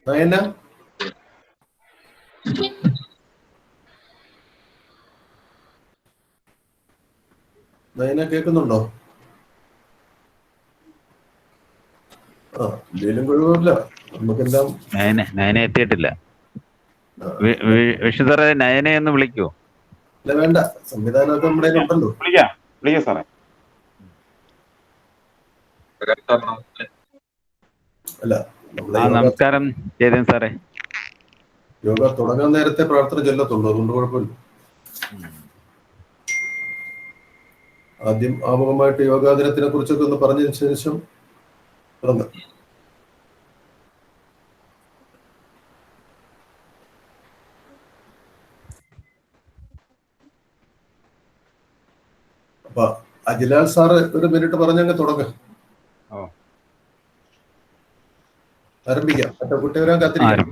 നയന നയന കേൾക്കുന്നുണ്ടോ? ആ, എന്തെങ്കിലും കുഴപ്പമില്ല, നമുക്കെല്ലാം. നയന എത്തിയിട്ടില്ല. വിഷ്ണു സാറേ, നയനെ ഒന്ന് വിളിക്കുവോ? അല്ല, വേണ്ട, സംവിധാനമൊക്കെ നമ്മുടെ ഉണ്ടല്ലോ. വിളിക്കാം സാറേ. അല്ല, നമസ്കാരം ജയദേവൻ സാറേ. യോഗ തുടങ്ങാൻ നേരത്തെ പ്രാർത്ഥന ചെല്ലത്തുള്ളൂ, അതുകൊണ്ട് കുഴപ്പമില്ല. ആദ്യം ആമുഖമായിട്ട് യോഗാ ദിനത്തിനെ കുറിച്ചൊക്കെ ഒന്ന് പറഞ്ഞതിന് ശേഷം തുടങ്ങാം. അപ്പൊ അജിലാൽ സാറ് ഒരു മിനിറ്റ് പറഞ്ഞങ്ങ് തുടങ്ങാം. ആരംഭിക്കാം. മറ്റേ കുട്ടി വരാൻ കാത്തിരിക്കാം.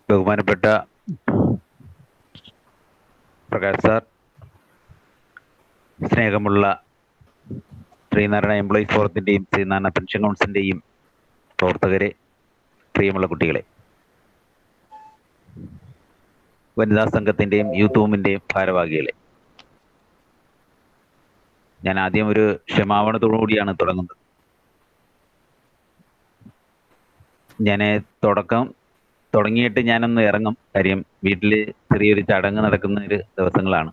ബഹുമാനപ്പെട്ട പ്രകാശ് സാർ, സ്നേഹമുള്ള ശ്രീനാരായണ എംപ്ലോയീസ് ഫോറത്തിൻ്റെയും ശ്രീനാരായണ പെൻഷൻ കൗൺസിലിൻ്റെയും പ്രവർത്തകരെ, പ്രിയമുള്ള കുട്ടികളെ, വനിതാ സംഘത്തിൻ്റെയും യൂത്ത് മൂവ്മെൻ്റെയും ഭാരവാഹികളെ, ഞാൻ ആദ്യം ഒരു ക്ഷമാപണത്തോടുകൂടിയാണ് തുടങ്ങുന്നത്. ഞാൻ തുടങ്ങിയിട്ട് ഞാനൊന്ന് ഇറങ്ങും. കാര്യം വീട്ടിൽ ചെറിയൊരു ചടങ്ങ് നടക്കുന്ന ഒരു ദിവസങ്ങളാണ്.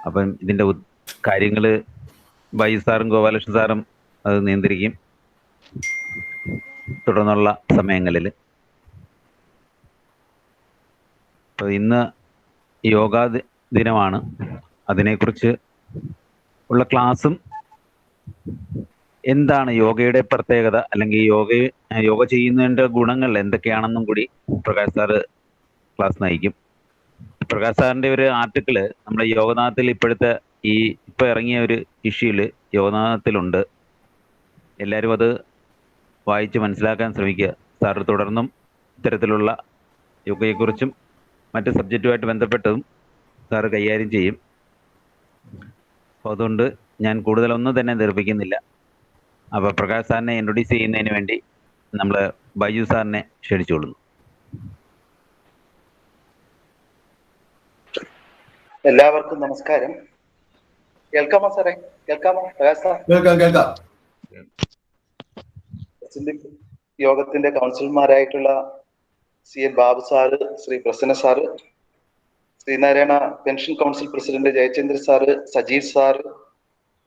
അപ്പം ഇതിൻ്റെ കാര്യങ്ങൾ ബൈജു സാറും ഗോപാലകൃഷ്ണൻ സാറും അത് നിയന്ത്രിക്കും തുടർന്നുള്ള സമയങ്ങളിൽ. അപ്പോൾ ഇന്ന് യോഗാ ദിനമാണ്. അതിനെക്കുറിച്ച് ഉള്ള ക്ലാസ്സും എന്താണ് യോഗയുടെ പ്രത്യേകത, അല്ലെങ്കിൽ യോഗ ചെയ്യുന്നതിൻ്റെ ഗുണങ്ങൾ എന്തൊക്കെയാണെന്നും കൂടി പ്രകാശ് സാറ് ക്ലാസ് നയിക്കും. പ്രകാശ് സാറിൻ്റെ ഒരു ആർട്ടിക്കിള് നമ്മുടെ യോഗനാഥത്തിൽ ഇപ്പോഴത്തെ ഇപ്പോൾ ഇറങ്ങിയ ഒരു ഇഷ്യൂല് യോഗനാഥത്തിലുണ്ട്. എല്ലാവരും അത് വായിച്ച് മനസ്സിലാക്കാൻ ശ്രമിക്കുക. സാറ് തുടർന്നും ഇത്തരത്തിലുള്ള യോഗയെക്കുറിച്ചും മറ്റ് സബ്ജക്റ്റുമായിട്ട് ബന്ധപ്പെട്ടതും സാറ് കൈകാര്യം ചെയ്യും. അപ്പോൾ അതുകൊണ്ട് ഞാൻ കൂടുതലൊന്നും തന്നെ ദീർഘിപ്പിക്കുന്നില്ല. അപ്പോൾ പ്രകാശ് സാറിനെ ഇൻട്രൊഡ്യൂസ് ചെയ്യുന്നതിന് വേണ്ടി നമ്മൾ ബൈജു സാറിനെ ക്ഷണിച്ചുകൊള്ളുന്നു. എല്ലാവർക്കും നമസ്കാരം. കേൾക്കാമോ സാറേ? കേൾക്കാമോ പ്രകാശ് സാർ? കേൾക്കാം. യോഗത്തിന്റെ കൗൺസിലർമാരായിട്ടുള്ള CN Babu sir, Shri Prasanna sir, Sreenarayana pension council president Jayachandra sir, Sajeev sir,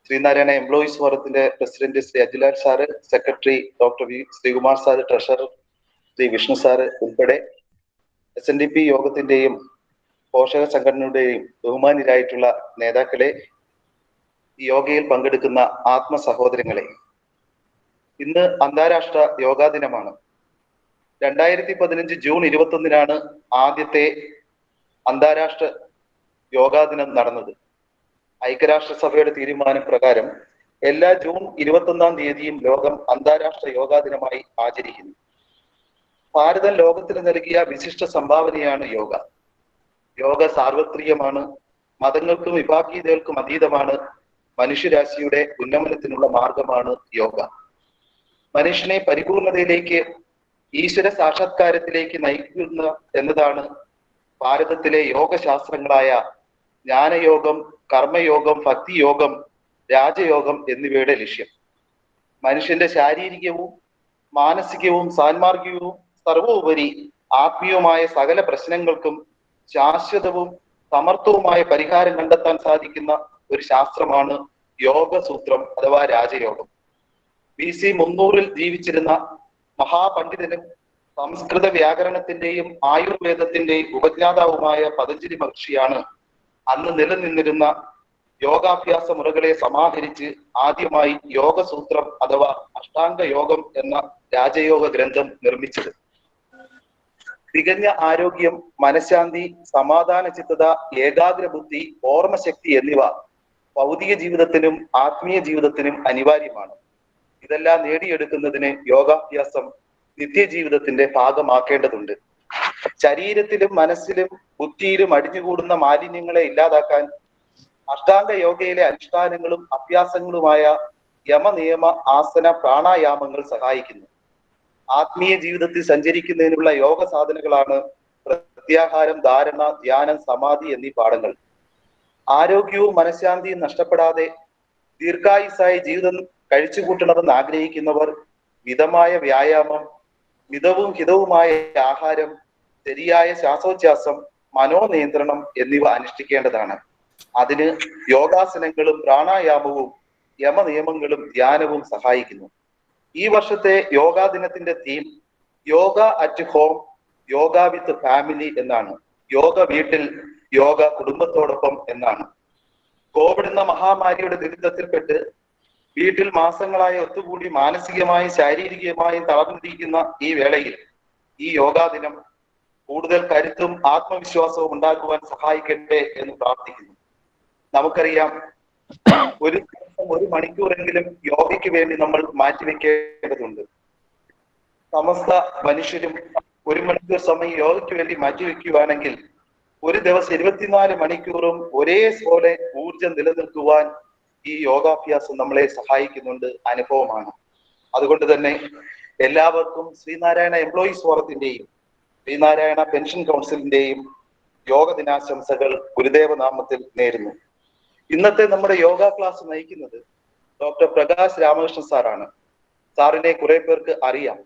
Sreenarayana employees ഫോറത്തിന്റെ president Shri Ajilal sir, secretary doctor V Sreekumar sir, treasurer Shri Vishnu sir ഉൾപ്പെടെ SNDP യോഗത്തിന്റെയും പോഷക സംഘടനയുടെയും ബഹുമാന്യരായിട്ടുള്ള നേതാക്കളെ, യോഗയിൽ പങ്കെടുക്കുന്ന ആത്മ സഹോദരങ്ങളെ, ഇന്ന് അന്താരാഷ്ട്ര യോഗാ ദിനമാണ്. 2015 ജൂൺ 21 ആദ്യത്തെ അന്താരാഷ്ട്ര യോഗാ ദിനം നടന്നത്. ഐക്യരാഷ്ട്രസഭയുടെ തീരുമാനം പ്രകാരം എല്ലാ ജൂൺ 21 ലോകം അന്താരാഷ്ട്ര യോഗാ ദിനമായി ആചരിക്കുന്നു. ഭാരതം ലോകത്തിന് നൽകിയ വിശിഷ്ട സംഭാവനയാണ് യോഗ. യോഗ സാർവത്രികമാണ്, മതങ്ങൾക്കും വിഭാഗീയതകൾക്കും അതീതമാണ്, മനുഷ്യരാശിയുടെ ഉന്നമനത്തിനുള്ള മാർഗമാണ് യോഗ. മനുഷ്യനെ പരിപൂർണതയിലേക്ക്, ഈശ്വര സാക്ഷാത്കാരത്തിലേക്ക് നയിക്കുന്ന എന്നതാണ് ഭാരതത്തിലെ യോഗശാസ്ത്രങ്ങളായ ജ്ഞാനയോഗം, കർമ്മയോഗം, ഭക്തിയോഗം, രാജയോഗം എന്നിവയുടെ ലക്ഷ്യം. മനുഷ്യന്റെ ശാരീരികവും മാനസികവും സാൻമാർഗികവും സർവോപരി ആത്മീയവുമായ സകല പ്രശ്നങ്ങൾക്കും ശാശ്വതവും സമർത്ഥവുമായ പരിഹാരം കണ്ടെത്താൻ സാധിക്കുന്ന ഒരു ശാസ്ത്രമാണ് യോഗസൂത്രം അഥവാ രാജയോഗം. BC 300 ജീവിച്ചിരുന്ന മഹാപണ്ഡിതനും സംസ്കൃത വ്യാകരണത്തിന്റെയും ആയുർവേദത്തിന്റെയും ഉപജ്ഞാതാവുമായ പതഞ്ജലി മഹർഷിയാണ് അന്ന് നിലനിന്നിരുന്ന യോഗാഭ്യാസ മുറകളെ സമാഹരിച്ച് ആദ്യമായി യോഗസൂത്രം അഥവാ അഷ്ടാംഗ യോഗം എന്ന രാജയോഗ ഗ്രന്ഥം നിർമ്മിച്ചത്. തികഞ്ഞ ആരോഗ്യം, മനഃശാന്തി, സമാധാന ചിത്തത, ഏകാഗ്ര ബുദ്ധി, ഓർമ്മശക്തി എന്നിവ ഭൗതിക ജീവിതത്തിനും ആത്മീയ ജീവിതത്തിനും അനിവാര്യമാണ്. ഇതെല്ലാം നേടിയെടുക്കുന്നതിന് യോഗാഭ്യാസം നിത്യജീവിതത്തിന്റെ ഭാഗമാക്കേണ്ടതുണ്ട്. ശരീരത്തിലും മനസ്സിലും ബുദ്ധിയിലും അടിഞ്ഞുകൂടുന്ന മാലിന്യങ്ങളെ ഇല്ലാതാക്കാൻ അഷ്ടാംഗ യോഗയിലെ അനുഷ്ഠാനങ്ങളും അഭ്യാസങ്ങളുമായ യമനിയമ ആസന പ്രാണായാമങ്ങൾ സഹായിക്കുന്നു. ആത്മീയ ജീവിതത്തിൽ സഞ്ചരിക്കുന്നതിനുള്ള യോഗ സാധനങ്ങളാണ് പ്രത്യാഹാരം, ധാരണ, ധ്യാനം, സമാധി എന്നീ പാഠങ്ങൾ. ആരോഗ്യവും മനഃശാന്തിയും നഷ്ടപ്പെടാതെ ദീർഘായുസ്സായി ജീവിതം കഴിച്ചുകൂട്ടണമെന്ന് ആഗ്രഹിക്കുന്നവർ മിതമായ വ്യായാമം, മിതവും ഹിതവുമായ ആഹാരം, ശരിയായ ശ്വാസോച്ഛ്വാസം, മനോനിയന്ത്രണം എന്നിവ അനുഷ്ഠിക്കേണ്ടതാണ്. അതിന് യോഗാസനങ്ങളും പ്രാണായാമവും യമനിയമങ്ങളും ധ്യാനവും സഹായിക്കുന്നു. ഈ വർഷത്തെ യോഗാ ദിനത്തിന്റെ theme yoga at home, yoga with family എന്നാണ്. യോഗ വീട്ടിൽ, യോഗ കുടുംബത്തോടൊപ്പം എന്നാണ്. കോവിഡ് എന്ന മഹാമാരിയുടെ ദുരിതത്തിൽപ്പെട്ട് വീട്ടിൽ മാസങ്ങളായി ഒത്തുകൂടി മാനസികമായും ശാരീരികമായും തളർന്നിരിക്കുന്ന ഈ വേളയിൽ ഈ യോഗാ ദിനം കൂടുതൽ കരുത്തും ആത്മവിശ്വാസവും ഉണ്ടാക്കുവാൻ സഹായിക്കട്ടെ എന്ന് പ്രാർത്ഥിക്കുന്നു. നമുക്കറിയാം, ഒരു മണിക്കൂറെങ്കിലും യോഗയ്ക്ക് വേണ്ടി നമ്മൾ മാറ്റിവെക്കേണ്ടതുണ്ട്. സമസ്ത മനുഷ്യരും 1 മണിക്കൂർ സമയം യോഗയ്ക്ക് വേണ്ടി മാറ്റിവെക്കുകയാണെങ്കിൽ ഒരു ദിവസം 24 മണിക്കൂറും ഒരേപോലെ ഊർജം നിലനിർത്തുവാൻ ഈ യോഗാഭ്യാസം നമ്മളെ സഹായിക്കുന്നുണ്ട്, അനുഭവമാണ്. അതുകൊണ്ട് തന്നെ എല്ലാവർക്കും ശ്രീനാരായണ എംപ്ലോയീസ് ഫോറത്തിന്റെയും ശ്രീനാരായണ പെൻഷൻ കൗൺസിലിന്റെയും യോഗ ദിനാശംസകൾ ഗുരുദേവ നാമത്തിൽ നേരുന്നു. ഇന്നത്തെ നമ്മുടെ യോഗ ക്ലാസ് നയിക്കുന്നത് ഡോക്ടർ പ്രകാശ് രാമകൃഷ്ണൻ സാറാണ്. സാറിനെ കുറെ പേർക്ക് അറിയാം.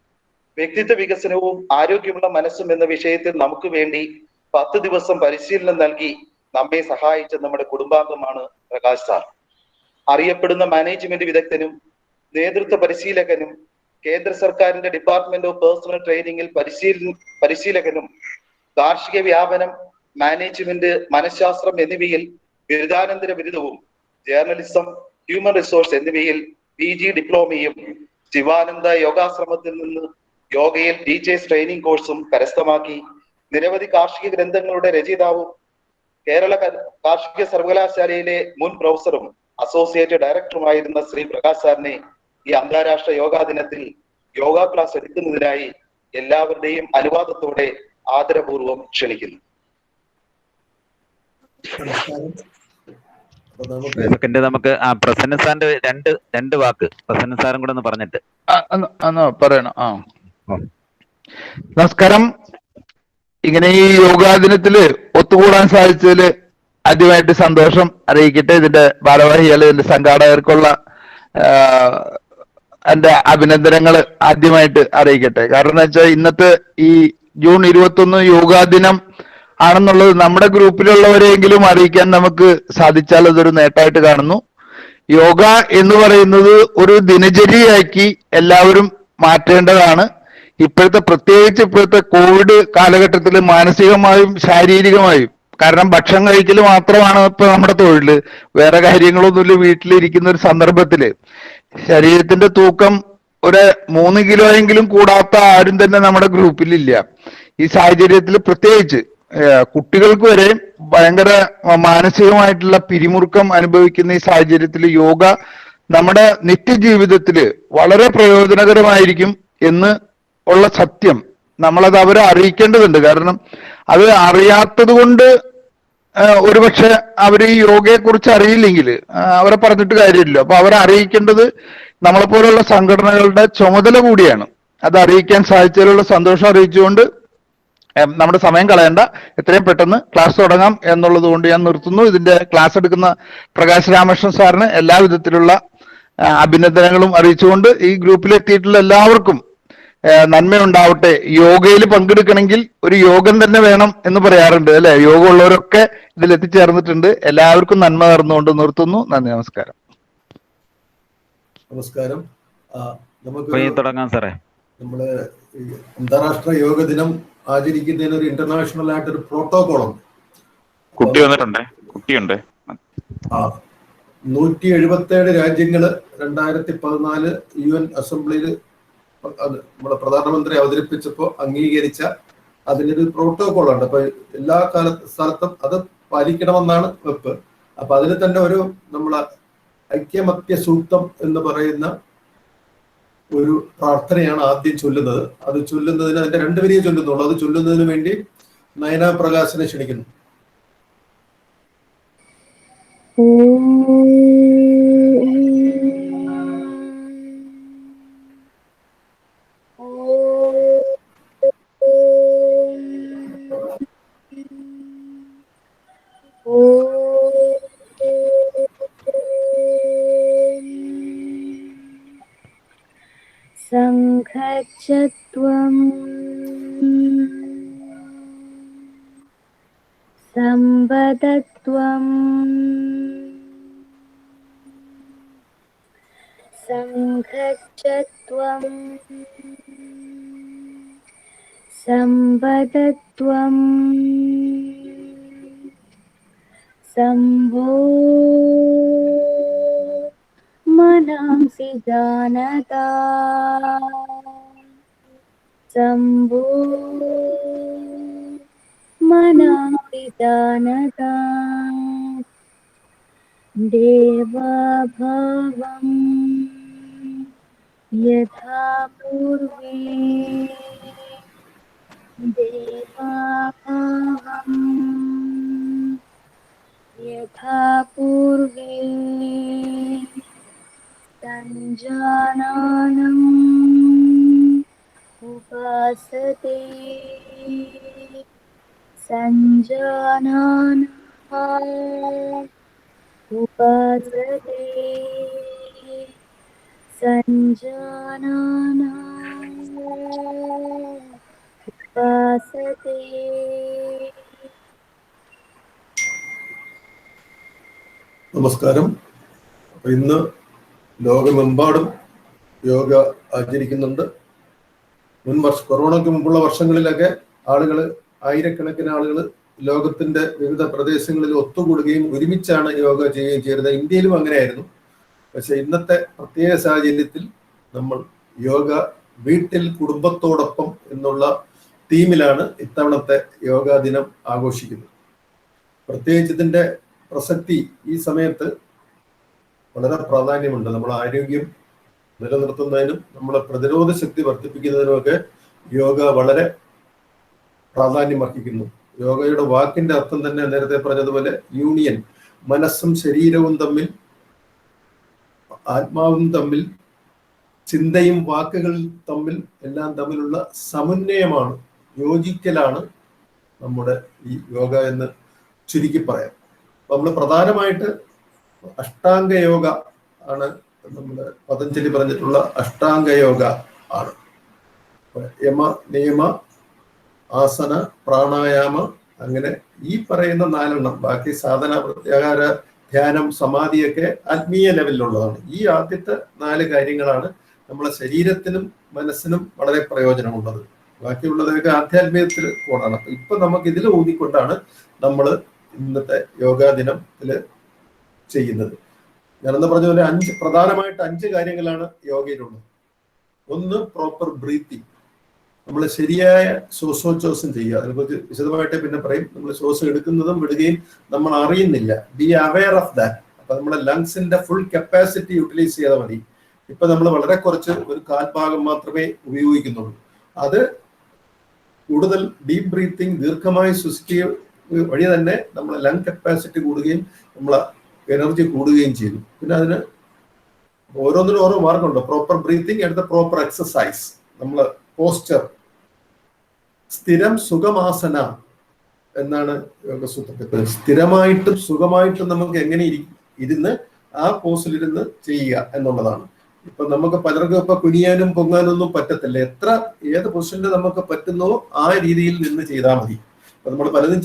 വ്യക്തിത്വ വികസനവും ആരോഗ്യമുള്ള മനസ്സും എന്ന വിഷയത്തിൽ നമുക്ക് വേണ്ടി 10 ദിവസം പരിശീലനം നൽകി നമ്മെ സഹായിച്ച നമ്മുടെ കുടുംബാംഗമാണ് പ്രകാശ് സാർ. അറിയപ്പെടുന്ന മാനേജ്മെന്റ് വിദഗ്ധനും നേതൃത്വ പരിശീലകനും കേന്ദ്ര സർക്കാരിന്റെ ഡിപ്പാർട്ട്മെന്റ് ഓഫ് പേഴ്സണൽ ട്രെയിനിങ്ങിൽ പരിശീലകനും കാർഷിക വ്യാപനം, മാനേജ്മെന്റ്, മനഃശാസ്ത്രം എന്നിവയിൽ ബിരുദാനന്തര ബിരുദവും ജേർണലിസം, ഹ്യൂമൻ റിസോഴ്സ് എന്നിവയിൽ PG ഡിപ്ലോമയും ശിവാനന്ദ യോഗാശ്രമത്തിൽ നിന്ന് യോഗയിൽ ടീച്ചേഴ്സ് ട്രെയിനിങ് കോഴ്സും കരസ്ഥമാക്കി നിരവധി കാർഷിക ഗ്രന്ഥങ്ങളുടെ രചയിതാവും കേരള കാർഷിക സർവകലാശാലയിലെ മുൻ പ്രൊഫസറും അസോസിയേറ്റ് ഡയറക്ടറുമായിരുന്ന ശ്രീ പ്രകാശ് സാറിനെ ഈ അന്താരാഷ്ട്ര യോഗാ ദിനത്തിൽ യോഗ ക്ലാസ് എടുക്കുന്നതിനായി എല്ലാവരുടെയും അനുവാദത്തോടെ ആദരപൂർവ്വം ക്ഷണിക്കുന്നു. സെക്കൻഡ് നമുക്ക് പ്രസന്ന സാറിന്റെ രണ്ട് വാക്ക് പ്രസന്ന സാറും കൂടെ ഒന്ന് പറഞ്ഞിട്ട് പറയണം. നമസ്കാരം. ഇങ്ങനെ ഈ യോഗാ ദിനത്തില് ഒത്തുകൂടാൻ സാധിച്ചതില് ആദ്യമായിട്ട് സന്തോഷം അറിയിക്കട്ടെ. ഇതിന്റെ ഭാരവാഹികൾ, ഇതിന്റെ സംഘാടകർക്കുള്ള എന്റെ അഭിനന്ദനങ്ങൾ ആദ്യമായിട്ട് അറിയിക്കട്ടെ. കാരണം എന്താ വെച്ചാൽ ഇന്നത്തെ ഈ ജൂൺ 21 യോഗാ ദിനം ആണെന്നുള്ളത് നമ്മുടെ ഗ്രൂപ്പിലുള്ളവരെങ്കിലും അറിയിക്കാൻ നമുക്ക് സാധിച്ചാൽ അതൊരു നേട്ടമായിട്ട് കാണുന്നു. യോഗ എന്ന് പറയുന്നത് ഒരു ദിനചര്യയാക്കി എല്ലാവരും മാറ്റേണ്ടതാണ്. പ്രത്യേകിച്ച് ഇപ്പോഴത്തെ കോവിഡ് കാലഘട്ടത്തിൽ മാനസികമായും ശാരീരികമായും, കാരണം ഭക്ഷണം കഴിക്കൽ മാത്രമാണ് ഇപ്പൊ നമ്മുടെ തൊഴില്, വേറെ കാര്യങ്ങളൊന്നുമില്ല. വീട്ടിലിരിക്കുന്ന ഒരു സന്ദർഭത്തില് ശരീരത്തിന്റെ തൂക്കം ഒരു 3 കിലോയെങ്കിലും കൂടാത്ത ആരും തന്നെ നമ്മുടെ ഗ്രൂപ്പിലില്ല. ഈ സാഹചര്യത്തിൽ പ്രത്യേകിച്ച് കുട്ടികൾക്ക് വരെ ഭയങ്കര മാനസികമായിട്ടുള്ള പിരിമുറുക്കം അനുഭവിക്കുന്ന ഈ സാഹചര്യത്തിൽ യോഗ നമ്മുടെ നിത്യജീവിതത്തിൽ വളരെ പ്രയോജനകരമായിരിക്കും എന്ന് ഉള്ള സത്യം നമ്മളത് അവരെ അറിയിക്കേണ്ടതുണ്ട്. കാരണം അത് അറിയാത്തത് കൊണ്ട് ഒരുപക്ഷെ അവർ ഈ യോഗയെ കുറിച്ച് അറിയില്ലെങ്കിൽ അവരെ പറഞ്ഞിട്ട് കാര്യമില്ല. അപ്പൊ അവരെ അറിയിക്കേണ്ടത് നമ്മളെപ്പോലുള്ള സംഘടനകളുടെ ചുമതല കൂടിയാണ്. അത് അറിയിക്കാൻ സാധിച്ചതിലുള്ള സന്തോഷം അറിയിച്ചുകൊണ്ട് നമ്മുടെ സമയം കളയണ്ട, എത്രയും പെട്ടെന്ന് ക്ലാസ് തുടങ്ങാം എന്നുള്ളത് കൊണ്ട് ഞാൻ നിർത്തുന്നു. ഇതിന്റെ ക്ലാസ് എടുക്കുന്ന പ്രകാശ് രാമകൃഷ്ണൻ സാറിന് എല്ലാ വിധത്തിലുള്ള അഭിനന്ദനങ്ങളും അറിയിച്ചുകൊണ്ട് ഈ ഗ്രൂപ്പിൽ എത്തിയിട്ടുള്ള എല്ലാവർക്കും നന്മയുണ്ടാവട്ടെ. യോഗയിൽ പങ്കെടുക്കണമെങ്കിൽ ഒരു യോഗം തന്നെ വേണം എന്ന് പറയാറുണ്ട്, അല്ലെ? യോഗം ഉള്ളവരൊക്കെ ഇതിൽ എത്തിച്ചേർന്നിട്ടുണ്ട്. എല്ലാവർക്കും നന്മ നേർന്നുകൊണ്ട് നിർത്തുന്നു. നന്ദി, നമസ്കാരം. നമസ്കാരം. നമുക്ക് തുടങ്ങാം സാറേ. നമ്മള് അന്താരാഷ്ട്ര യോഗ ദിനം ആചരിക്കുന്നതിന് ഒരു ഇന്റർനാഷണൽ ആയിട്ട് ഒരു പ്രോട്ടോകോൾ ഉണ്ട്. 177 രാജ്യങ്ങള് 2014 UN അസംബ്ലിയിൽ നമ്മുടെ പ്രധാനമന്ത്രി അവതരിപ്പിച്ചപ്പോൾ അംഗീകരിച്ച അതിനൊരു പ്രോട്ടോകോൾ ഉണ്ട്. അപ്പൊ എല്ലാ സ്ഥലത്തും അത് പാലിക്കണമെന്നാണ് വെപ്പ്. അപ്പൊ അതിൽ തന്നെ ഒരു നമ്മളെ ഐക്യമത്യ സൂക്തം എന്ന് പറയുന്ന ഒരു പ്രാർത്ഥനയാണ് ആദ്യം ചൊല്ലുന്നത്. അത് ചൊല്ലുന്നതിന് അതിന്റെ 2 വരിയെ ചൊല്ലുന്നുള്ളൂ. അത് ചൊല്ലുന്നതിന് വേണ്ടി നയന പ്രകാശിനെ ക്ഷണിക്കുന്നു. संघच्चत्वम् संवदत्वम् संघच्चत्वम् संवदत्वम् संभो मनांसि जानता संभो मनांसि जानता देवाभावम् यथा पूर्वे देवाभावम् यथा पूर्वे सञ्जानानम् उपासते सञ्जानान् उपासते सञ्जानान् उपासते. നമസ്കാരം. അപ്പൊ ഇന്ന് ലോകമെമ്പാടും യോഗ ആചരിക്കുന്നുണ്ട്. കൊറോണയ്ക്ക് മുമ്പുള്ള വർഷങ്ങളിലൊക്കെ ആയിരക്കണക്കിന് ആളുകൾ ലോകത്തിന്റെ വിവിധ പ്രദേശങ്ങളിൽ ഒത്തുകൂടുകയും ഒരുമിച്ചാണ് യോഗ ചെയ്യുകയും ചെയ്തത്. ഇന്ത്യയിലും അങ്ങനെയായിരുന്നു. പക്ഷെ ഇന്നത്തെ പ്രത്യേക സാഹചര്യത്തിൽ നമ്മൾ യോഗ വീട്ടിൽ കുടുംബത്തോടൊപ്പം എന്നുള്ള തീമിലാണ് ഇത്തവണത്തെ യോഗാ ദിനം ആഘോഷിക്കുന്നത്. പ്രത്യേകിച്ച് ഇതിന്റെ പ്രസക്തി ഈ സമയത്ത് വളരെ പ്രാധാന്യമുണ്ട്. നമ്മുടെ ആരോഗ്യം നിലനിർത്തുന്നതിനും നമ്മളെ പ്രതിരോധ ശക്തി വർദ്ധിപ്പിക്കുന്നതിനുമൊക്കെ യോഗ വളരെ പ്രാധാന്യം അർഹിക്കുന്നു. യോഗയുടെ വാക്കിന്റെ അർത്ഥം തന്നെ നേരത്തെ പറഞ്ഞതുപോലെ യൂണിയൻ, മനസ്സും ശരീരവും തമ്മിൽ, ആത്മാവും തമ്മിൽ, ചിന്തയും വാക്കുകൾ തമ്മിൽ എല്ലാം തമ്മിലുള്ള സമന്വയമാണ്, യോജിക്കലാണ് നമ്മുടെ ഈ യോഗ എന്ന് ചുരുക്കി പറയാം. നമ്മൾ പ്രധാനമായിട്ട് അഷ്ടാംഗ യോഗ ആണ് നമ്മുടെ പതഞ്ജലി പറഞ്ഞിട്ടുള്ള അഷ്ടാംഗ യോഗ ആണ്. യമ, നിയമ, ആസന, പ്രാണായാമ, അങ്ങനെ ഈ പറയുന്ന 4 ബാക്കി സാധന, പ്രത്യാഹാര, ധ്യാനം, സമാധിയൊക്കെ ആത്മീയ ലെവലിലുള്ളതാണ്. ഈ ആദ്യത്തെ 4 കാര്യങ്ങളാണ് നമ്മളെ ശരീരത്തിനും മനസ്സിനും വളരെ പ്രയോജനമുള്ളത്. ബാക്കിയുള്ളതൊക്കെ ആധ്യാത്മികത്തിൽ പോണാണ്. അപ്പൊ ഇപ്പൊ നമുക്ക് ഇതിൽ ഊന്നിക്കൊണ്ടാണ് നമ്മൾ ഇന്നത്തെ യോഗാ ദിനത്തില് ചെയ്യുന്നത്. ഞാനെന്ന് പറഞ്ഞ പോലെ പ്രധാനമായിട്ട് 5 കാര്യങ്ങളാണ് യോഗയിലുള്ളത്. ഒന്ന്, പ്രോപ്പർ ബ്രീത്തിങ്. നമ്മൾ ശരിയായ ശ്വാസോച്ഛ്വാസം ചെയ്യുക. അതിനെക്കുറിച്ച് വിശദമായിട്ട് പിന്നെ പറയും. നമ്മൾ ശ്വാസം എടുക്കുന്നതും വിടുകയും നമ്മൾ അറിയുന്നില്ല. Be aware of that. അപ്പൊ നമ്മുടെ ലങ്സിന്റെ ഫുൾ കപ്പാസിറ്റി യൂട്ടിലൈസ് ചെയ്താൽ മതി. ഇപ്പൊ നമ്മൾ വളരെ കുറച്ച്, ഒരു 1/4 ഭാഗം മാത്രമേ ഉപയോഗിക്കുന്നുള്ളൂ. അത് കൂടുതൽ ഡീപ് ബ്രീത്തിങ്, ദീർഘമായി ശ്വസിക്കുക വഴി തന്നെ നമ്മളെ ലങ് കപ്പാസിറ്റി കൂടുകയും നമ്മളെ എനർജി കൂടുകയും ചെയ്തു. പിന്നെ അതിന് ഓരോന്നിനും ഓരോ മാർഗമുണ്ട്. പ്രോപ്പർ ബ്രീത്തിങ്, അടുത്ത പ്രോപ്പർ എക്സസൈസ്, നമ്മള് പോസ്ചർ, സ്ഥിരം സുഖമാസന എന്നാണ് യോഗസൂത്രത്തിൽ. സ്ഥിരമായിട്ടും സുഖമായിട്ടും നമുക്ക് എങ്ങനെ ഇരുന്ന് ആ പോസിലിരുന്ന് ചെയ്യുക എന്നുള്ളതാണ്. ഇപ്പൊ നമുക്ക് പലർക്കും ഇപ്പൊ കുനിയാനും പൊങ്ങാനും ഒന്നും പറ്റത്തില്ല. ഏത് പൊസിഷനിൽ നമുക്ക് പറ്റുന്നോ ആ രീതിയിൽ നിന്ന് ചെയ്താൽ മതി. അപ്പൊ നമ്മൾ പലതും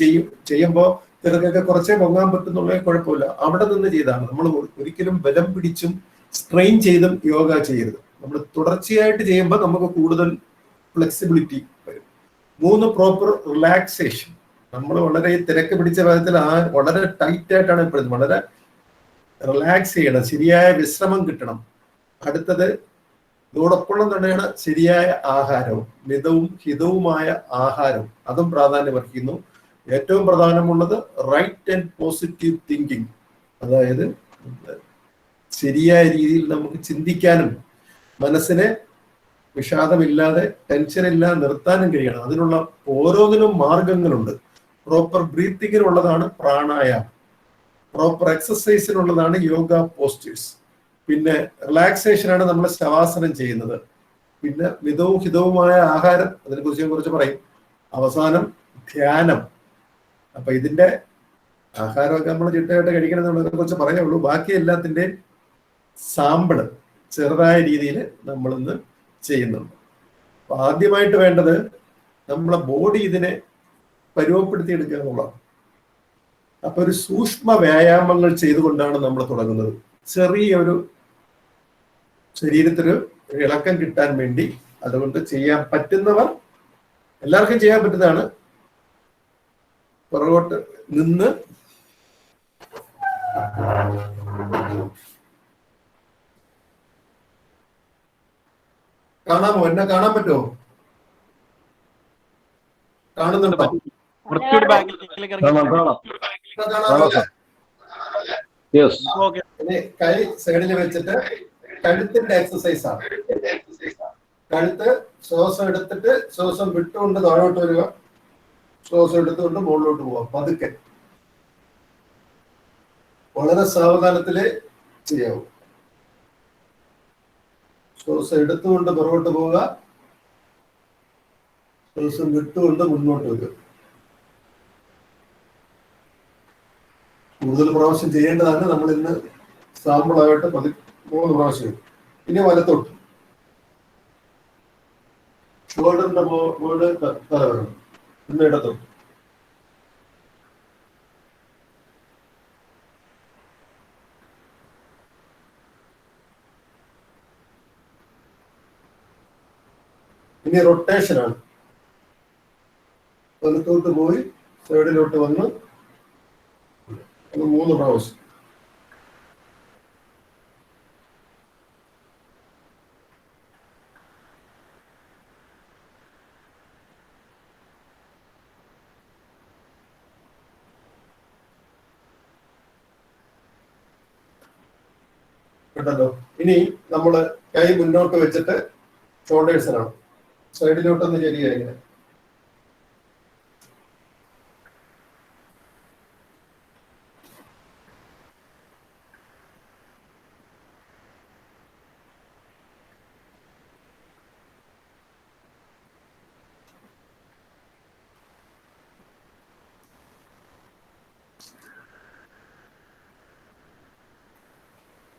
ചെയ്യുമ്പോൾ ചിലർക്കൊക്കെ കുറച്ചേ പൊങ്ങാൻ പറ്റുന്നുള്ള കുഴപ്പമില്ല. അവിടെ നിന്ന് ചെയ്താണ്. നമ്മൾ ഒരിക്കലും ബലം പിടിച്ചും സ്ട്രെയിൻ ചെയ്തും യോഗ ചെയ്യരുത്. നമ്മൾ തുടർച്ചയായിട്ട് ചെയ്യുമ്പോൾ നമുക്ക് കൂടുതൽ ഫ്ലെക്സിബിലിറ്റി വരും. 3, പ്രോപ്പർ റിലാക്സേഷൻ. നമ്മൾ വളരെ തിരക്ക് പിടിച്ച വിധത്തിൽ വളരെ ടൈറ്റ് ആയിട്ടാണ് ഇപ്പോഴും. വളരെ റിലാക്സ് ചെയ്യണം, ശരിയായ വിശ്രമം കിട്ടണം. അടുത്തത് ഇതോടൊപ്പം തന്നെയാണ് ശരിയായ ആഹാരവും, മിതവും ഹിതവുമായ ആഹാരം. അതും പ്രാധാന്യം അർഹിക്കുന്നു. ഏറ്റവും പ്രധാനമുള്ളത് റൈറ്റ് ആൻഡ് പോസിറ്റീവ് തിങ്കിങ്. അതായത് ശരിയായ രീതിയിൽ നമുക്ക് ചിന്തിക്കാനും മനസ്സിനെ വിഷാദമില്ലാതെ ടെൻഷനില്ലാതെ നിർത്താനും കഴിയണം. അതിനുള്ള ഓരോന്നിനും മാർഗങ്ങളുണ്ട്. പ്രോപ്പർ ബ്രീത്തിങ്ങിനുള്ളതാണ് പ്രാണായാമം. പ്രോപ്പർ എക്സസൈസിനുള്ളതാണ് യോഗ പോസ്റ്റേഴ്സ്. പിന്നെ റിലാക്സേഷനാണ് നമ്മൾ ശവാസനം ചെയ്യുന്നത്. പിന്നെ മിതവും ഹിതവുമായ ആഹാരം, അതിനെക്കുറിച്ച് ഞാൻ കുറച്ച് പറയും. അവസാനം ധ്യാനം. അപ്പൊ ഇതിന്റെ ആഹാരമൊക്കെ നമ്മൾ ചിട്ടയായിട്ട് കഴിക്കണം എന്നുള്ളതിനെ കുറിച്ച് പറയുള്ളൂ. ബാക്കി എല്ലാത്തിൻ്റെയും സാമ്പിള് ചെറുതായ രീതിയിൽ നമ്മളിന്ന് ചെയ്യുന്നുണ്ട്. അപ്പൊ ആദ്യമായിട്ട് വേണ്ടത് നമ്മളെ ബോഡി ഇതിനെ പരുവപ്പെടുത്തിയെടുക്കുക എന്നുള്ളതാണ്. അപ്പൊ ഒരു സൂക്ഷ്മ വ്യായാമങ്ങൾ ചെയ്തുകൊണ്ടാണ് നമ്മൾ തുടങ്ങുന്നത്. ചെറിയൊരു ശരീരത്തിന് ഇളക്കം കിട്ടാൻ വേണ്ടി. അതുകൊണ്ട് ചെയ്യാൻ പറ്റുന്നവർ, എല്ലാവർക്കും ചെയ്യാൻ പറ്റുന്നതാണ്, പുറകോട്ട് നിന്ന് കാണാമോ? എന്നെ കാണാൻ പറ്റുമോ? കാണുന്നുണ്ടോ? ഇനി കൈ സൈഡിൽ വെച്ചിട്ട് കഴുത്തിന്റെ എക്സസൈസ് ആണ്. കഴുത്ത് ശ്വാസം എടുത്തിട്ട് ശ്വാസം വിട്ടുകൊണ്ട് താഴോട്ട് വരിക, ശ്വാസം എടുത്തുകൊണ്ട് മുകളിലോട്ട് പോവാം. പതുക്കെ, വളരെ സാവധാനത്തില് ചെയ്യാവൂ. ശ്വാസം എടുത്തുകൊണ്ട് പുറകോട്ട് പോവുക, ശ്വാസം വിട്ടുകൊണ്ട് മുന്നോട്ട് വരിക. കൂടുതൽ പ്രാവശ്യം ചെയ്യേണ്ടതാണ്. നമ്മൾ ഇന്ന് സാമ്പിളായിട്ട് 3 പ്രാവശ്യം. ഇനി വലത്തോട്ട്, ഷോൾഡറിന്റെ മുകളിൽ തല വരണം. ഇന്ന് ഇടത്തോട്ട്. ഇനി റൊട്ടേഷനാണ്. വലത്തോട്ട് പോയി സൈഡിലോട്ട് വന്ന് 3 പ്രാവശ്യം. കേട്ടല്ലോ. ഇനി നമ്മള് കൈ മുന്നോട്ട് വെച്ചിട്ട് ഷോൾഡേഴ്സിനാണ്. സൈഡിലോട്ടൊന്ന് ചെരിയ ഇങ്ങനെ.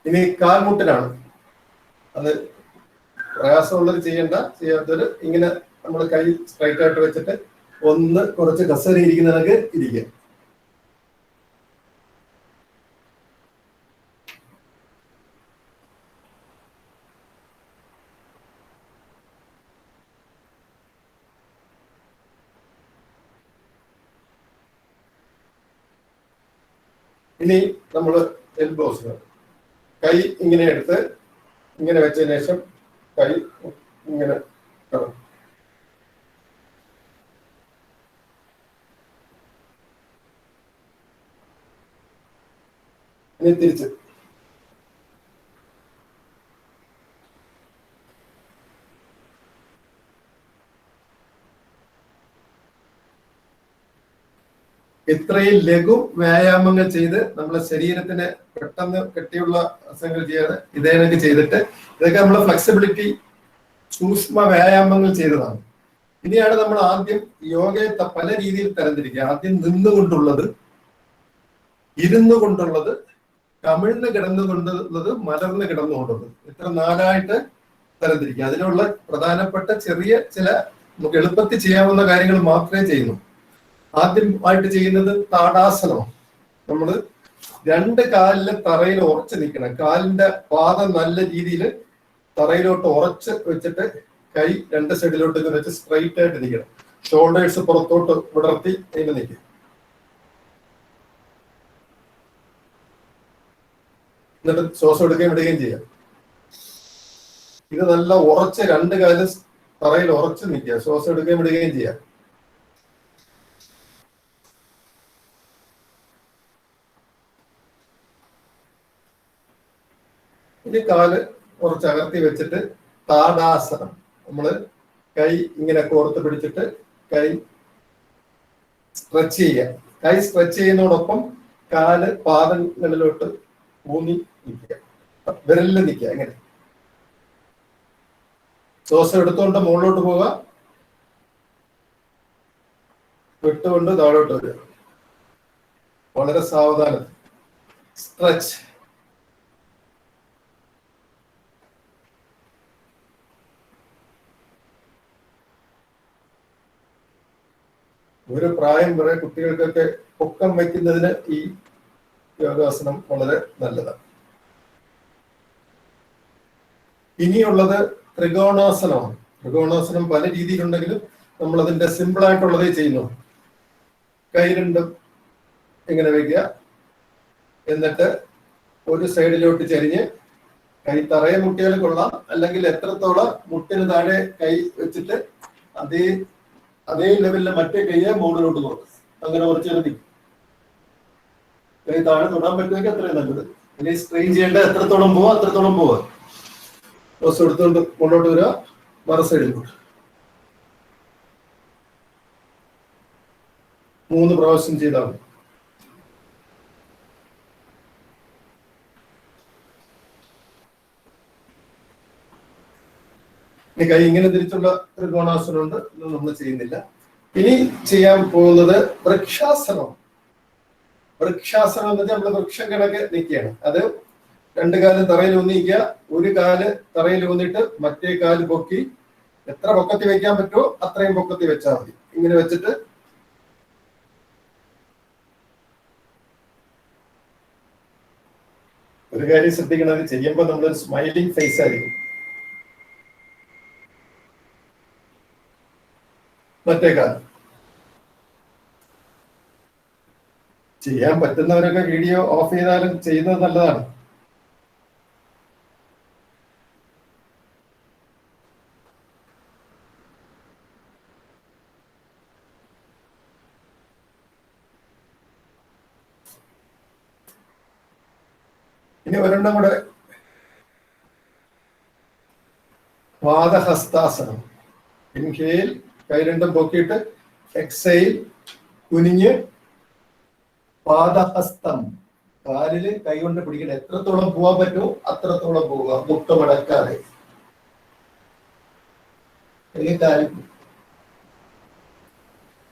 ഇനി കാൽമുട്ടിനാണ്. അത് പ്രയാസമുള്ളവർ ചെയ്യേണ്ട, ചെയ്യാത്തവര് ഇങ്ങനെ നമ്മൾ കൈ സ്ട്രൈറ്റ് ആയിട്ട് വെച്ചിട്ട് ഒന്ന് കുറച്ച് കസേര ഇരിക്കുന്നതൊക്കെ ഇരിക്കുക. ഇനി നമ്മൾ എൽബോസ്, കൈ ഇങ്ങനെ എടുത്ത് ഇങ്ങനെ വെച്ചതിന് ശേഷം കൈ ഇങ്ങനെ ഇനി തിരിച്ച് ഇത്രയും ലഘു വ്യായാമങ്ങൾ ചെയ്ത് നമ്മളെ ശരീരത്തിന് പെട്ടെന്ന് കെട്ടിയുള്ള അസംഗങ്ങൾ ചെയ്യാതെ ഇതേനൊക്കെ ചെയ്തിട്ട് ഇതൊക്കെ നമ്മളെ ഫ്ലെക്സിബിലിറ്റി സൂക്ഷ്മ വ്യായാമങ്ങൾ ചെയ്തതാണ്. ഇനിയാണ് നമ്മൾ ആദ്യം യോഗയെ പല രീതിയിൽ തരംതിരിക്കുക. ആദ്യം നിന്നുകൊണ്ടുള്ളത്, ഇരുന്നു കൊണ്ടുള്ളത്, കമിഴ്ന്ന് കിടന്നുകൊണ്ടുള്ളത്, മലർന്ന് കിടന്നുകൊണ്ടുള്ളത്. ഇത്ര 4ആയിട്ട് തരംതിരിക്കുക. അതിനുള്ള പ്രധാനപ്പെട്ട ചെറിയ ചില നമുക്ക് എളുപ്പത്തിൽ ചെയ്യാവുന്ന കാര്യങ്ങൾ മാത്രമേ ചെയ്യുന്നു. ആദ്യമായിട്ട് ചെയ്യുന്നത് താടാസനമാണ്. നമ്മള് 2 കാലില് തറയിൽ ഉറച്ചു നിൽക്കണം. കാലിന്റെ പാദം നല്ല രീതിയിൽ തറയിലോട്ട് ഉറച്ച് വെച്ചിട്ട് കൈ 2 സൈഡിലോട്ട് ഇങ്ങനെ വെച്ച് സ്ട്രൈറ്റ് ആയിട്ട് നിൽക്കണം. ഷോൾഡേഴ്സ് പുറത്തോട്ട് വിടർത്തി ഇങ്ങനെ നിൽക്കുക. എന്നിട്ട് ശ്വാസം എടുക്കുകയും വിടുകയും ചെയ്യാം. ഇത് നല്ല ഉറച്ച് 2 കാല് തറയിൽ ഉറച്ച് നിൽക്കുക. ശ്വാസം എടുക്കുകയും വിടുകയും ചെയ്യാം. ഇനി കാല് കുറച്ച് അകർത്തി വെച്ചിട്ട് താടാസനം. നമ്മള് കൈ ഇങ്ങനെ കോർത്ത് പിടിച്ചിട്ട് കൈ സ്ട്രെച്ച് ചെയ്യുക. കൈ സ്ട്രെച്ച് ചെയ്യുന്നതോടൊപ്പം കാല് പാദങ്ങളിലോട്ട് ഊന്നി നിൽക്കുക, വിരലിൽ നിൽക്കുക. എങ്ങനെ ശ്വാസം എടുത്തുകൊണ്ട് മുകളിലോട്ട് പോവുക, വിട്ടുകൊണ്ട് താഴോട്ട് വരിക. വളരെ സാവധാനം. സ്ട്രെച്ച്. ഒരു പ്രായം വരെ കുട്ടികൾക്കൊക്കെ പൊക്കം വയ്ക്കുന്നതിന് ഈ യോഗാസനം വളരെ നല്ലതാണ്. ഇനിയുള്ളത് ത്രികോണാസനമാണ്. ത്രികോണാസനം പല രീതിയിലുണ്ടെങ്കിലും നമ്മൾ അതിന്റെ സിമ്പിൾ ആയിട്ടുള്ളതേ ചെയ്യുന്നു. കൈ രണ്ടും ഇങ്ങനെ വയ്ക്കുക, എന്നിട്ട് ഒരു സൈഡിലോട്ട് ചരിഞ്ഞ് കൈ തറയെ മുട്ടിയാൽ കൊള്ളാം, അല്ലെങ്കിൽ എത്രത്തോളം മുട്ടിന് താഴെ കൈ വെച്ചിട്ട് അതേ ലെവലിൽ മറ്റേ കൈയെ മുകളിലോട്ട് നോക്കും. അങ്ങനെ കുറച്ച് എഴുതി കൈ താഴെ തൊടാൻ പറ്റുമെങ്കിൽ അത്രയും നല്ലത്. ഇനി സ്ട്രെയിൻ ചെയ്യേണ്ട എത്രത്തോളം പോവാ അത്രത്തോളം പോവാ. ശ്വാസം എടുത്തുകൊണ്ട് മുന്നോട്ട് വരിക, മറു സൈഡിലോട്ട് 3 പ്രാവശ്യം ചെയ്താൽ മതി. ഇനി കൈ ഇങ്ങനെ തിരിച്ചുള്ള ത്രികോണാസനം ഉണ്ട്, നമ്മൾ ചെയ്യുന്നില്ല. ഇനി ചെയ്യാൻ പോകുന്നത് വൃക്ഷാസനം. വൃക്ഷാസനം എന്ന് വെച്ചാൽ നമ്മൾ വൃക്ഷം കണക്ക് നിൽക്കുകയാണ്. അത് 2 കാലും തറയിൽ ഊന്നിക്കുക, ഒരു കാല് തറയിൽ ഊന്നിട്ട് മറ്റേ കാല് പൊക്കി എത്ര പൊക്കത്തി വെക്കാൻ പറ്റുമോ അത്രയും പൊക്കത്തി വെച്ചാൽ മതി. ഇങ്ങനെ വെച്ചിട്ട് ഒരു കാര്യം ശ്രദ്ധിക്കണം, ചെയ്യുമ്പോൾ നമ്മളൊരു സ്മൈലിംഗ് ഫേസ് ആയിരിക്കും. മറ്റേ കാലം ചെയ്യാൻ പറ്റുന്നവരൊക്കെ വീഡിയോ ഓഫ് ചെയ്താലും ചെയ്യുന്നത് നല്ലതാണ്. ഇനി ഒരെണ്ണം കൂടെ, പാദഹസ്താസനം. ഇൻഹേൽ കൈ രണ്ടും പൊക്കിയിട്ട്, എക്സൈൽ കുനിഞ്ഞ് പാദഹസ്തം, കാലില് കൈ കൊണ്ട് പിടിക്കണം. എത്രത്തോളം പോവാൻ പറ്റുമോ അത്രത്തോളം പോവുക, മുട്ടമടക്കാതെ.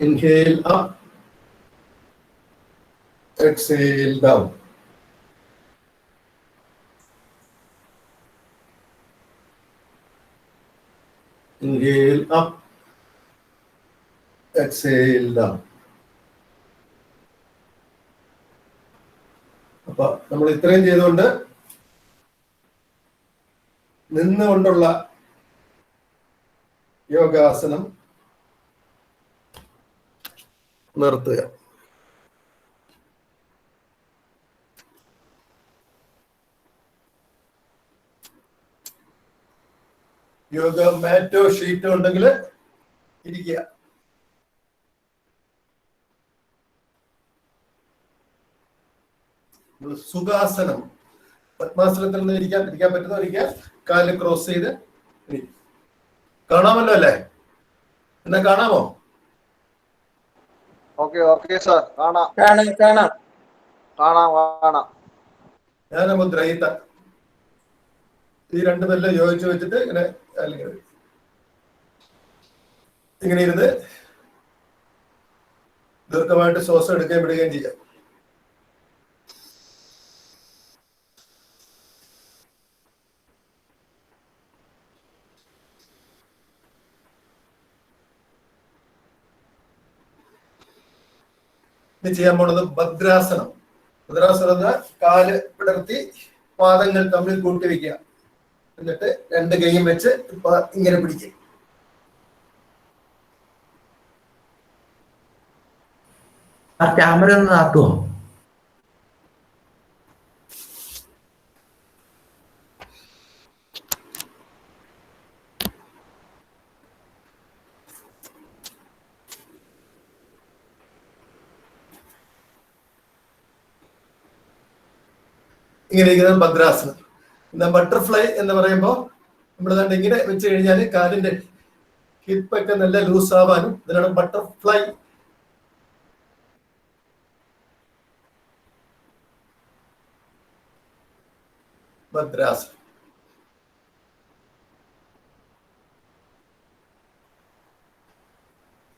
Inhale up, exhale down. Inhale up, exhale down. അപ്പൊ നമ്മൾ ഇത്രയും ചെയ്തുകൊണ്ട് നിന്നുകൊണ്ടുള്ള യോഗാസനം നിർത്തുക. യോഗ മാറ്റോ ഷീറ്റോ ഉണ്ടെങ്കിൽ ഇരിക്കുക. സുഖാസനം, പത്മാസനത്തിൽ നിന്ന് ഇരിക്കാൻ പറ്റുന്ന ഇരിക്കുക. കാല് ക്രോസ് ചെയ്ത് കാണാമല്ലോ അല്ലേ? എന്നാ കാണാമോ? ഓക്കെ സാർ, കാണാം. ജ്ഞാനമുദ്ര ഈ 2 പേരിലും യോജിച്ച് വെച്ചിട്ട് ഇങ്ങനെ ഇരുന്ന് ദീർഘമായിട്ട് ശ്വാസം എടുക്കുകയും വിടുകയും ചെയ്യാം. ഇനി ചെയ്യാൻ പോണത് ഭദ്രാസനം. ഭദ്രാസനം എന്ന കാല് വിടർത്തി പാദങ്ങൾ തമ്മിൽ കൂട്ടിവെക്കുക, എന്നിട്ട് 2 കൈയും വെച്ച് ഇങ്ങനെ പിടിക്കുക. ക്യാമറ ഒന്ന് നാട്ടുവോ? ഇങ്ങനെ ഇരിക്കുന്നത് ഭദ്രാസനം. എന്നാ ബട്ടർഫ്ലൈ എന്ന് പറയുമ്പോൾ നമ്മൾ തന്നെ ഇങ്ങനെ വെച്ച് കഴിഞ്ഞാൽ കാലിന്റെ ഹിപ്പൊക്കെ നല്ല ലൂസ് ആവാനും ഇതിനാണ് ബട്ടർഫ്ലൈ. ഭദ്രാസനം.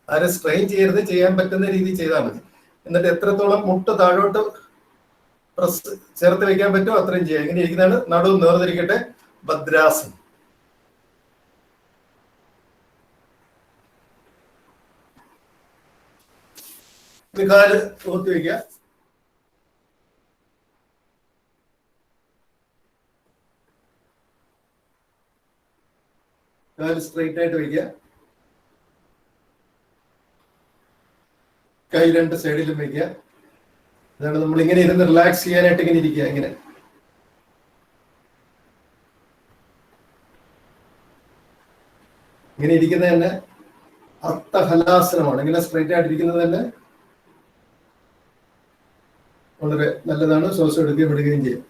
ആരെ സ്ട്രെയിൻ ചെയ്യരുത്, ചെയ്യാൻ പറ്റുന്ന രീതിയിൽ ചെയ്താൽ മതി. എന്നിട്ട് എത്രത്തോളം മുട്ട് താഴോട്ട് പ്രസ് ചേർത്ത് വെക്കാൻ പറ്റുമോ അത്രയും ചെയ്യാം. ഇങ്ങനെ ഇരിക്കുന്നതാണ്. നടുവ് നേർന്നിരിക്കട്ടെ. ഭദ്രാസനം. കാല് നോക്കി വയ്ക്കുക. കാല് സ്ട്രെയിറ്റ് ആയിട്ട് വയ്ക്കുക. കൈ രണ്ട് സൈഡിലും വയ്ക്കുക. അതാണ് നമ്മൾ ഇങ്ങനെ ഇരുന്ന് റിലാക്സ് ചെയ്യാനായിട്ട് ഇങ്ങനെ ഇരിക്കുക. ഇങ്ങനെ ഇങ്ങനെ ഇരിക്കുന്നത് തന്നെ അർത്ഥഹലാസനമാണ്. ഇങ്ങനെ സ്ട്രെയിറ്റ് ആയിട്ടിരിക്കുന്നത് തന്നെ വളരെ നല്ലതാണ്. ശ്വാസം എടുക്കുകയും വിടുകയും ചെയ്യും.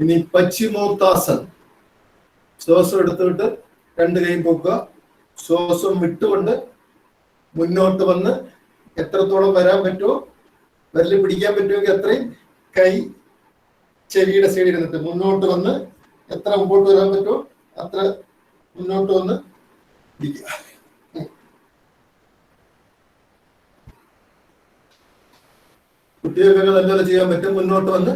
ഇനി പശ്ചിമോത്താസനം. ശ്വാസം എടുത്തിട്ട് രണ്ട് കൈയും പൊക്കുക. ശ്വാസം വിട്ടുകൊണ്ട് മുന്നോട്ട് വന്ന് എത്രത്തോളം വരാൻ പറ്റുമോ, വിരല് പിടിക്കാൻ പറ്റുമെങ്കിൽ അത്രയും കൈ ചെവിയുടെ സൈഡിൽ ഇരുന്നിട്ട് മുന്നോട്ട് വന്ന് എത്ര മുമ്പോട്ട് വരാൻ പറ്റുമോ അത്ര മുന്നോട്ട് വന്ന് ഇരിക്കുക. കുട്ടികൾക്കൊക്കെ നല്ലപോലെ ചെയ്യാൻ പറ്റും. മുന്നോട്ട് വന്ന്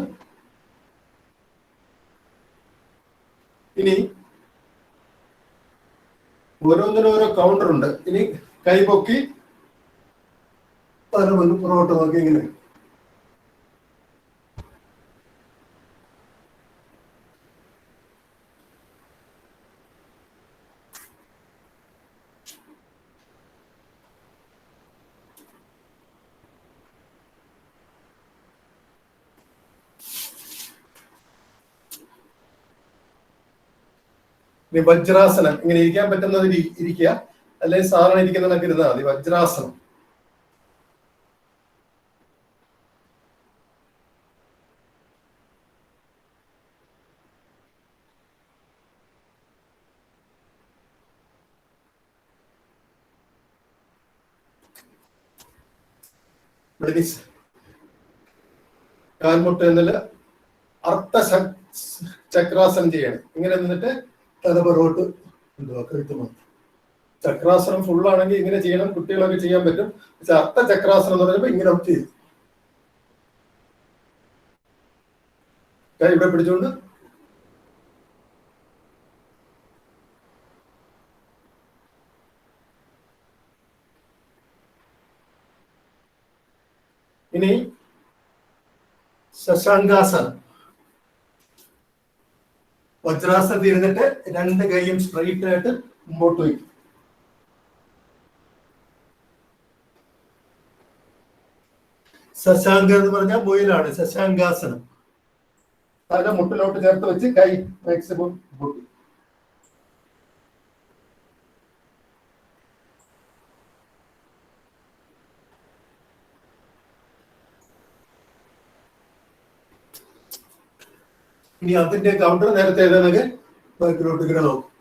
ഇനി ഓരോന്നിനും ഓരോ കൗണ്ടർ ഉണ്ട്. ഇനി കൈ പൊക്കി തല വന്ന് പുറകോട്ട് നോക്കി ഇങ്ങനെ. ഇനി വജ്രാസനം. ഇങ്ങനെ ഇരിക്കാൻ പറ്റുന്നത് ഇരിക്കുക, അല്ലെങ്കിൽ സാധാരണ ഇരിക്കുന്നതൊക്കെ ഇരുന്നാൽ മതി. വജ്രാസനം. കാൽമുട്ട് എന്നില്ല അർത്ഥ ചക്രാസനം ചെയ്യണം. ഇങ്ങനെ നിന്നിട്ട് തല പുറകോട്ട് കഴുത്ത് മാത്രം. ചക്രാസനം ഫുള്ളാണെങ്കിൽ ഇങ്ങനെ ചെയ്യണം. കുട്ടികളൊക്കെ ചെയ്യാൻ പറ്റും. പക്ഷെ അർത്ഥ ചക്രാസനം എന്ന് പറയുമ്പോൾ ഇങ്ങനെ ഒറ്റ ചെയ്യും. കൈ ഇവിടെ പിടിച്ചുകൊണ്ട് ഇനി ശശാങ്കാസനം. വജ്രാസനത്തിൽ ഇരുന്നിട്ട് രണ്ട് കൈയും സ്ട്രൈറ്റ് ആയിട്ട് മുമ്പോട്ട് വയ്ക്കും. ശശാങ്ക എന്ന് പറഞ്ഞാൽ മുയലാണ്. ശശാങ്കാസനം. തല മുട്ടിലോട്ട് ചേർത്ത് വെച്ച് കൈ മാക്സിമം മുമ്പോട്ട്. ഇനി അതിന്റെ കൗണ്ടർ നേരത്തെ ഏതാണെങ്കിൽ ബാക്കിലോട്ട് ഇങ്ങനെ നോക്കും.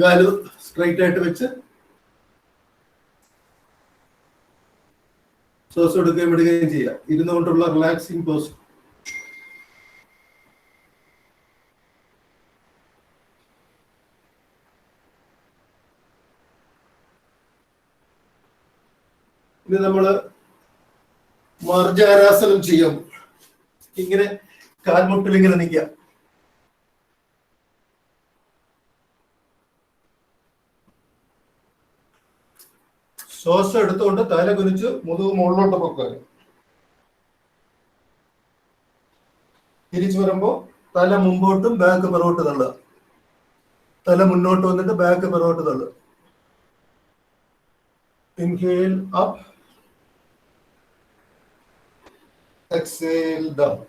കാല് സ്ട്രൈറ്റ് ആയിട്ട് വെച്ച് ശ്വാസം എടുക്കുകയും വിടുകയും ചെയ്യാം. ഇരുന്നുകൊണ്ടുള്ള റിലാക്സിങ് പോസ്. ഇനി നമ്മള് മാർജാരാസനം ചെയ്യാം. ഇങ്ങനെ കാൽമുട്ടിൽ ഇങ്ങനെ നിൽക്കാം. ശ്വാസം എടുത്തുകൊണ്ട് തല കുനിച്ച് മുതുക് മുകളിലോട്ട് പൊക്കുക. തിരിച്ചു വരുമ്പോ തല മുമ്പോട്ടും ബാക്ക് പിറകോട്ട് തള്ളുക. തല മുന്നോട്ട് വന്നിട്ട് ബാക്ക് പിറകോട്ട് തള്ളുക. Inhale up, exhale down.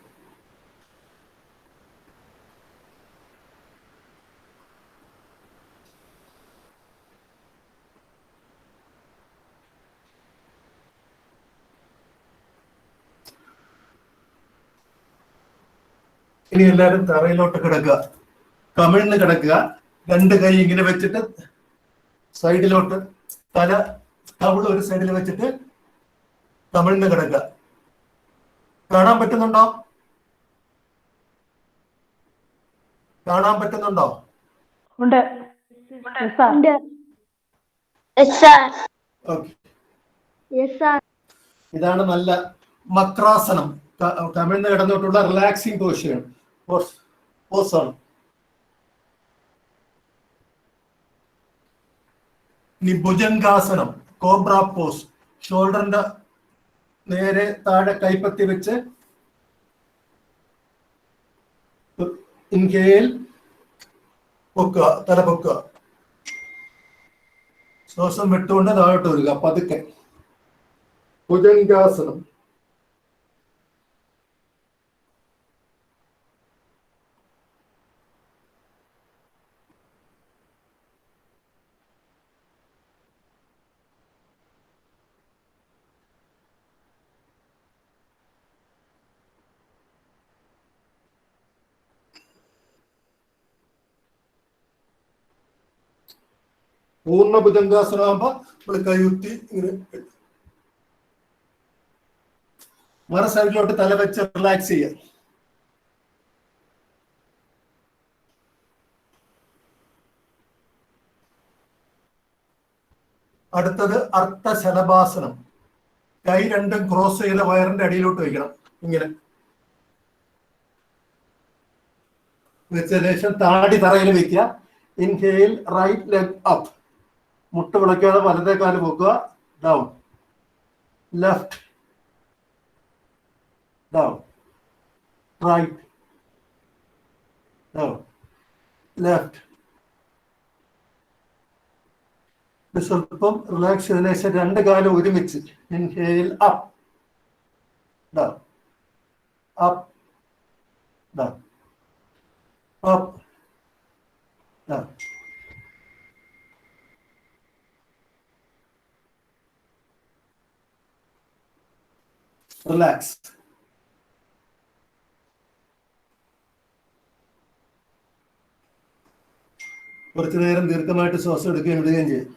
ഇനി എല്ലാവരും തറയിലോട്ട് കിടക്കുക, കമിഴ്ന്ന് കിടക്കുക. രണ്ട് കൈ ഇങ്ങനെ വെച്ചിട്ട് സൈഡിലോട്ട്, തല കവിള് ഒരു സൈഡിൽ വെച്ചിട്ട് കമിഴ്ന്ന് കിടക്കുക. കാണാൻ പറ്റുന്നുണ്ടോ? കാണാൻ പറ്റുന്നുണ്ടോ? ഉണ്ട്. ഇതാണ് നല്ല മക്രാസനം, കമിഴ്ന്ന് കിടന്നിട്ടുള്ള റിലാക്സിംഗ് പോസാണ്. ഇനി ഭുജംഗാസനം, കോബ്ര പോസ്. ഷോൾഡറിന്റെ നേരെ താഴെ കൈപ്പത്തി വെച്ച് ഇൻഹേൽ പൊക്കുക, തല പൊക്കുക, ശ്വാസം വിട്ടുകൊണ്ട് താഴോട്ട് വരിക പതുക്കെ. ഭുജംഗാസനം. പൂർണ്ണ ഭുജംഗാസനമാകുമ്പോ നമ്മൾ കൈയുത്തി ഇങ്ങനെ മറു സൈഡിലോട്ട് തല വെച്ച് റിലാക്സ് ചെയ്യുക. അടുത്തത് അർത്ഥശലഭാസനം. കൈ രണ്ടും ക്രോസ് ചെയ്ത വയറിന്റെ അടിയിലോട്ട് വയ്ക്കണം. ഇങ്ങനെ വെച്ച ശേഷം താടി തറയിൽ വെക്കുക. ഇൻഹേൽ, റൈറ്റ് ലെഗ് അപ്പ്, മുട്ട് വിളക്കാതെ വലതേ കാല് പോക്കുക, down, left, down, right, down, left. സ്വല്പം റിലാക്സ് ചെയ്തതിനു ശേഷം രണ്ട് കാലം ഒരുമിച്ച് inhale, up, down, up, down, up, down. Relax. കുറച്ചു നേരം ദീർഘമായിട്ട് ശ്വാസം എടുക്കുകയും വിടുകയും ചെയ്യും.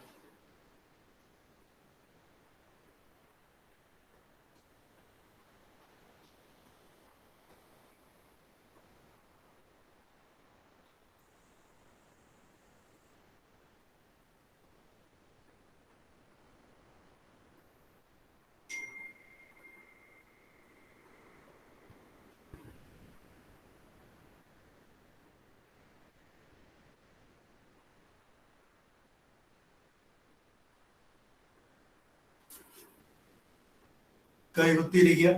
കൈ കുത്തിയിരിക്കുക.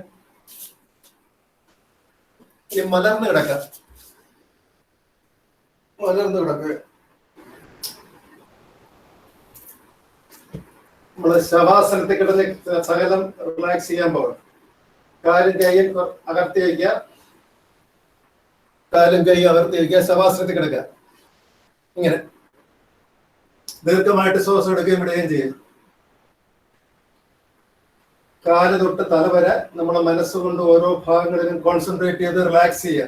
മലർന്ന് കിടക്കുക, മലർന്ന് കിടക്കുക. നമ്മള് ശവാസനത്തിൽ കിടന്ന് സകലം റിലാക്സ് ചെയ്യാൻ പോകണം. കാലും കൈയും അകർത്തി വയ്ക്കുക, കാലും കൈയും അകർത്തി വയ്ക്കുക. ശവാസനത്തിൽ കിടക്കുക. ഇങ്ങനെ ദീർഘമായിട്ട് ശ്വാസം എടുക്കുകയും വിടുകയും ചെയ്യും. കാല് തൊട്ട് തല വരെ നമ്മളെ മനസ്സുകൊണ്ട് ഓരോ ഭാഗങ്ങളിലും കോൺസെൻട്രേറ്റ് ചെയ്ത് റിലാക്സ് ചെയ്യുക.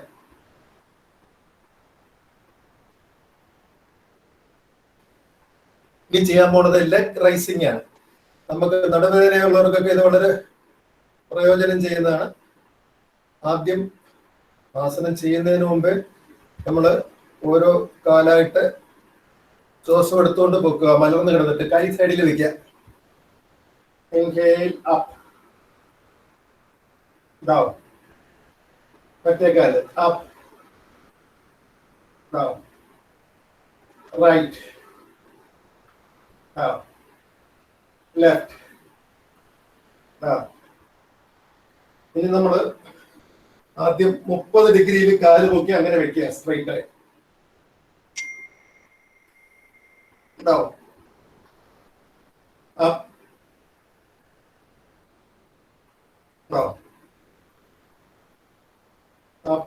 ഇനി ചെയ്യാൻ പോണത് ലെഗ് റൈസിംഗ് ആണ്. നമുക്ക് നടുവേദനയുള്ളവർക്കൊക്കെ ഇത് വളരെ പ്രയോജനം ചെയ്യുന്നതാണ്. ആദ്യം ആസനം ചെയ്യുന്നതിന് മുമ്പ് നമ്മൾ ഓരോ കാലായിട്ട് ശ്വാസം എടുത്തുകൊണ്ട് പൊക്കുക, മലർന്ന് കിടന്നിട്ട് കൈ സൈഡിൽ വെക്കുക. ഇൻഹേൽ, അപ്പ്, ഡൗൺ, മറ്റേ കാല് up, down, right, down, left, down. ഇനി നമ്മൾ ആദ്യം 30 ഡിഗ്രിയിൽ കാല് പൊക്കി അങ്ങനെ വെക്കുക, സ്ട്രൈറ്റ് ആയി. Down, up, down, up,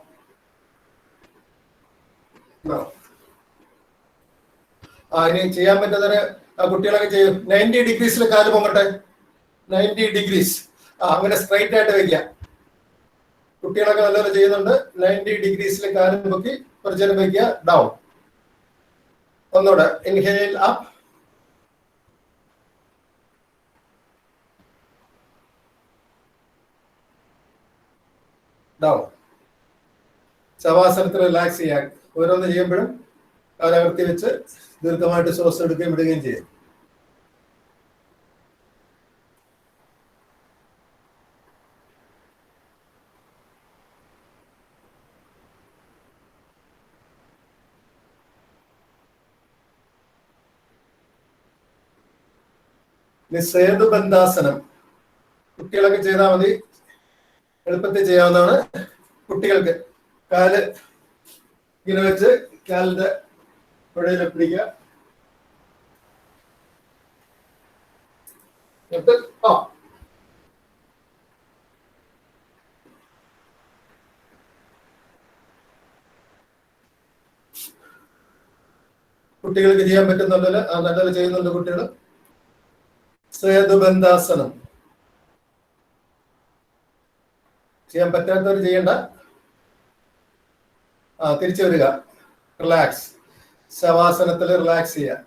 down. ഇനി ചെയ്യാൻ പറ്റുന്നതിന് കുട്ടികളൊക്കെ ചെയ്യും. 90 ഡിഗ്രീസിൽ കാല് പൊങ്ങട്ടെ. 90 ഡിഗ്രീസ് അങ്ങനെ സ്ട്രൈറ്റ് ആയിട്ട് വെക്കുക. കുട്ടികളൊക്കെ നല്ലപോലെ ചെയ്യുന്നുണ്ട്. 90 ഡിഗ്രീസിൽ കാലും പൊക്കി കുറച്ചേരം വയ്ക്കുക, ഡൗൺ. ഒന്നുകൂടെ ഇൻഹേൽ അപ്പ്, ഡൗൺ. ശവാസനത്തിൽ റിലാക്സ് ചെയ്യാൻ ഓരോന്ന് ചെയ്യുമ്പോഴും കാലകൃത്തി വെച്ച് ദീർഘമായിട്ട് ശ്വാസം എടുക്കുകയും വിടുകയും ചെയ്യും. ഇനി സേതുബന്ധാസനം കുട്ടികളൊക്കെ ചെയ്താൽ മതി, എളുപ്പത്തിൽ ചെയ്യാവുന്നതാണ്. കുട്ടികൾക്ക് കാല് ഇങ്ങനെ വെച്ച് കാലിന്റെ പുഴയിൽ പിടിക്കുക, എന്നിട്ട് കുട്ടികൾക്ക് ചെയ്യാൻ പറ്റുന്നുണ്ടല്ലോ, നല്ലത് ചെയ്യുന്നുണ്ട് കുട്ടികൾ. സേതുബന്ധാസനം ചെയ്യാൻ പറ്റാത്തവർ ചെയ്യണ്ട. തിരിച്ചു വരിക, റിലാക്സ്. ശവാസനത്തിൽ റിലാക്സ് ചെയ്യുക.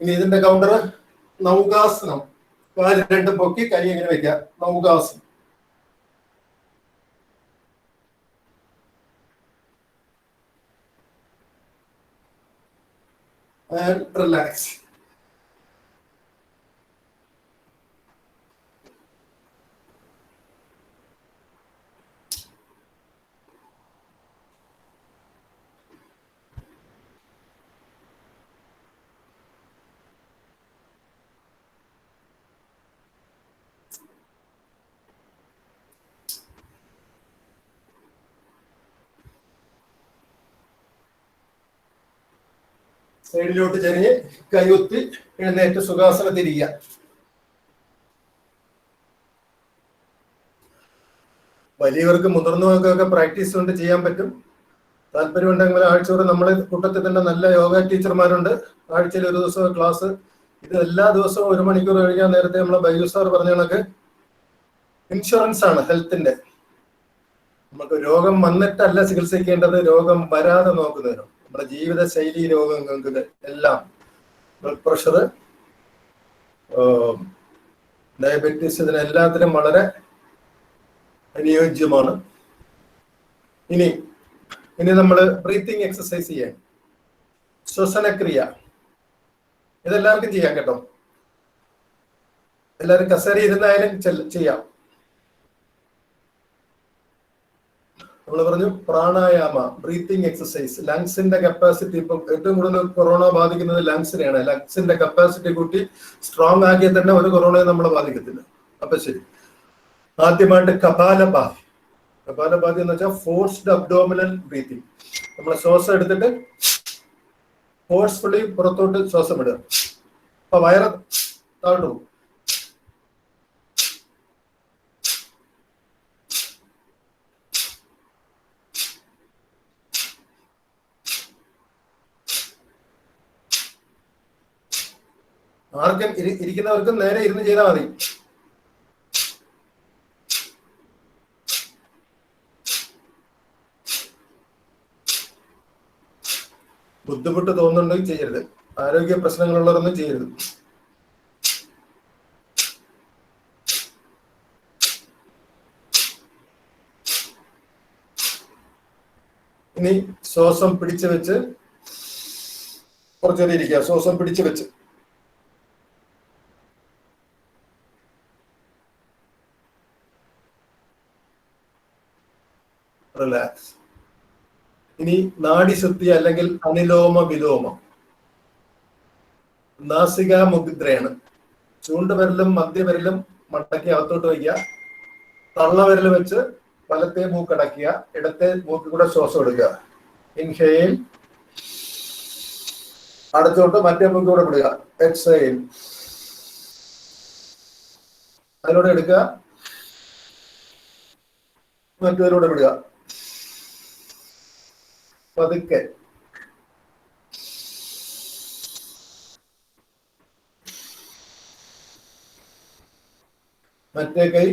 ഇനി ഇതിന്റെ കൗണ്ടർ നൗകാസനം. കാല് രണ്ടും പൊക്കി കൈ എങ്ങനെ വെക്കുക, നൗകാസനം. And relax. സൈഡിലോട്ട് ചെരിഞ്ഞ് കൈയൊത്തി എഴുന്നേറ്റ് സുഖാസനത്തിരിക്കുക. വലിയവർക്ക് മുതിർന്നവർക്കൊക്കെ പ്രാക്ടീസ് കൊണ്ട് ചെയ്യാൻ പറ്റും. താല്പര്യം ഉണ്ടെങ്കിൽ ആഴ്ചയോടെ നമ്മളെ കൂട്ടത്തിൽ തന്നെ നല്ല യോഗ ടീച്ചർമാരുണ്ട്. ആഴ്ചയിൽ ഒരു ദിവസം ക്ലാസ്. ഇത് എല്ലാ ദിവസവും 1 മണിക്കൂർ കഴിക്കാൻ നേരത്തെ നമ്മളെ ബൈജു സാർ പറഞ്ഞ കണക്ക് ഇൻഷുറൻസ് ആണ് ഹെൽത്തിന്റെ. നമുക്ക് രോഗം വന്നിട്ടല്ല ചികിത്സിക്കേണ്ടത്, രോഗം വരാതെ നോക്കുന്നതിനും. നമ്മുടെ ജീവിത ശൈലി രോഗങ്ങൾക്ക് എല്ലാം ബ്ലഡ് പ്രഷർ, ഡയബറ്റീസ്, ഇതിനെല്ലാത്തിനും വളരെ അനുയോജ്യമാണ്. ഇനി നമ്മൾ ബ്രീത്തിങ് എക്സസൈസ് ചെയ്യാൻ, ശ്വസനക്രിയ. ഇതെല്ലാവർക്കും ചെയ്യാം കേട്ടോ. എല്ലാവരും കസേര ഇരുന്നായാലും ചെയ്യാം. നമ്മൾ പറഞ്ഞു പ്രാണായാമ, ബ്രീത്തിങ് എക്സസൈസ്. ലങ്സിന്റെ കപ്പാസിറ്റി, ഇപ്പൊ ഏറ്റവും കൂടുതൽ കൊറോണ ബാധിക്കുന്നത് ലങ്സിനെയാണ്. ലങ്സിന്റെ കപ്പാസിറ്റി കൂട്ടി സ്ട്രോങ് ആക്കിയാൽ തന്നെ ഒരു കൊറോണയെ നമ്മളെ ബാധിക്കത്തില്ല. അപ്പൊ ശരി, ആദ്യമായിട്ട് കപാലഭാതി. കപാലഭാതി എന്ന് വെച്ചാൽ ഫോഴ്സ്ഡ് അബ്ഡോമിനൽ ബ്രീത്തിങ്. നമ്മൾ ശ്വാസം എടുത്തിട്ട് ഫോഴ്സ്ഫുള്ളി പുറത്തോട്ട് ശ്വാസം ഇടുക. അപ്പൊ വയറ് താഴോട്ട് പോകും. ആർക്കും ഇരിക്കുന്നവർക്കും നേരെ ഇരുന്ന് ചെയ്താൽ മതി. ബുദ്ധിമുട്ട് തോന്നുന്നുണ്ടെങ്കിൽ ചെയ്യരുത്. ആരോഗ്യ പ്രശ്നങ്ങളുള്ളവരൊന്നും ചെയ്യരുത്. ഇനി ശ്വാസം പിടിച്ചു വെച്ച് കുറച്ചേരം ഇരിക്കുക. ശ്വാസം പിടിച്ചു വെച്ച് റിലാക്സ്. ഇനി നാഡിശുദ്ധി അല്ലെങ്കിൽ അനിലോമ വിലോമം. നാസിക മുദ്രയാണ്. ചൂണ്ടുവിരലും മധ്യവിരലും മടക്കി അകത്തോട്ട് വയ്ക്കുക. തള്ളവിരൽ വെച്ച് വലത്തെ മൂക്കടക്കുക, ഇടത്തെ മൂക്കിൽ കൂടെ ശ്വാസം എടുക്കുക. ഇൻഹെയിൽ, അടുത്തോട്ട് മറ്റേ മൂക്ക് കൂടെ വിടുക. എക്സെയിൽ, അതിലൂടെ എടുക്കുക, മറ്റേതിലൂടെ വിടുക. പതുക്കെ മറ്റേ കൈ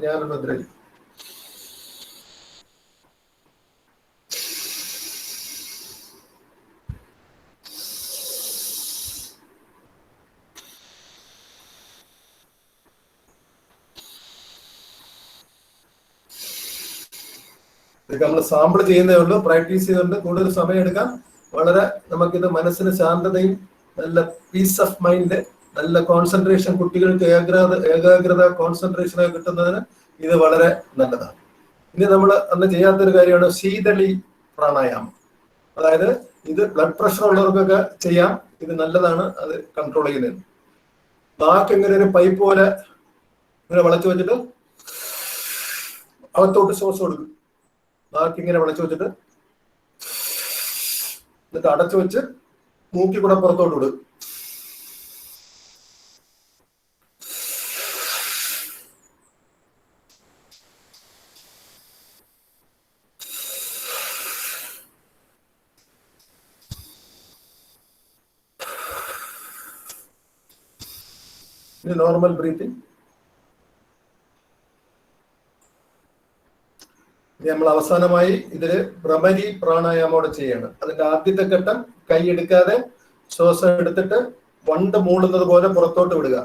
ജ്ഞാനമുദ്രയിൽ. ഇതൊക്കെ നമ്മൾ സാമ്പിൾ ചെയ്യുന്നേ ഉള്ളൂ. പ്രാക്ടീസ് ചെയ്തുകൊണ്ട് കൂടുതൽ സമയം എടുക്കാം. വളരെ നമുക്കിത് മനസ്സിന് ശാന്തതയും നല്ല പീസ് ഓഫ് മൈൻഡ്, നല്ല കോൺസെൻട്രേഷൻ, കുട്ടികൾക്ക് ഏകാഗ്രത കോൺസെൻട്രേഷൻ ഒക്കെ കിട്ടുന്നതിന് ഇത് വളരെ നല്ലതാണ്. ഇനി നമ്മൾ അന്ന് ചെയ്യാത്തൊരു കാര്യമാണ് ശീതളി പ്രാണായാമം. അതായത് ഇത് ബ്ലഡ് പ്രഷർ ഉള്ളവർക്കൊക്കെ ചെയ്യാം. ഇത് നല്ലതാണ്, അത് കൺട്രോൾ ചെയ്യുന്നതിന്. നാക്ക് ഇങ്ങനെ ഒരു പൈപ്പ് പോലെ ഇങ്ങനെ വളച്ചു വെച്ചിട്ട് അകത്തോട്ട് ശ്വാസം കൊടുക്കും. നാക്ക് ഇങ്ങനെ വളച്ചു വെച്ചിട്ട് എന്നിട്ട് അടച്ചു വെച്ച് മൂക്കി കൂടെ പുറത്തോട്ട് വിടും. Normal breathing. നമ്മൾ അവസാനമായി ഇതില് ഭ്രമരി പ്രാണായാമോടെ ചെയ്യണം. അതിന്റെ ആദ്യത്തെ ഘട്ടം കൈ എടുക്കാതെ ശ്വാസം എടുത്തിട്ട് വണ്ട് മൂളുന്നത് പോലെ പുറത്തോട്ട് വിടുക.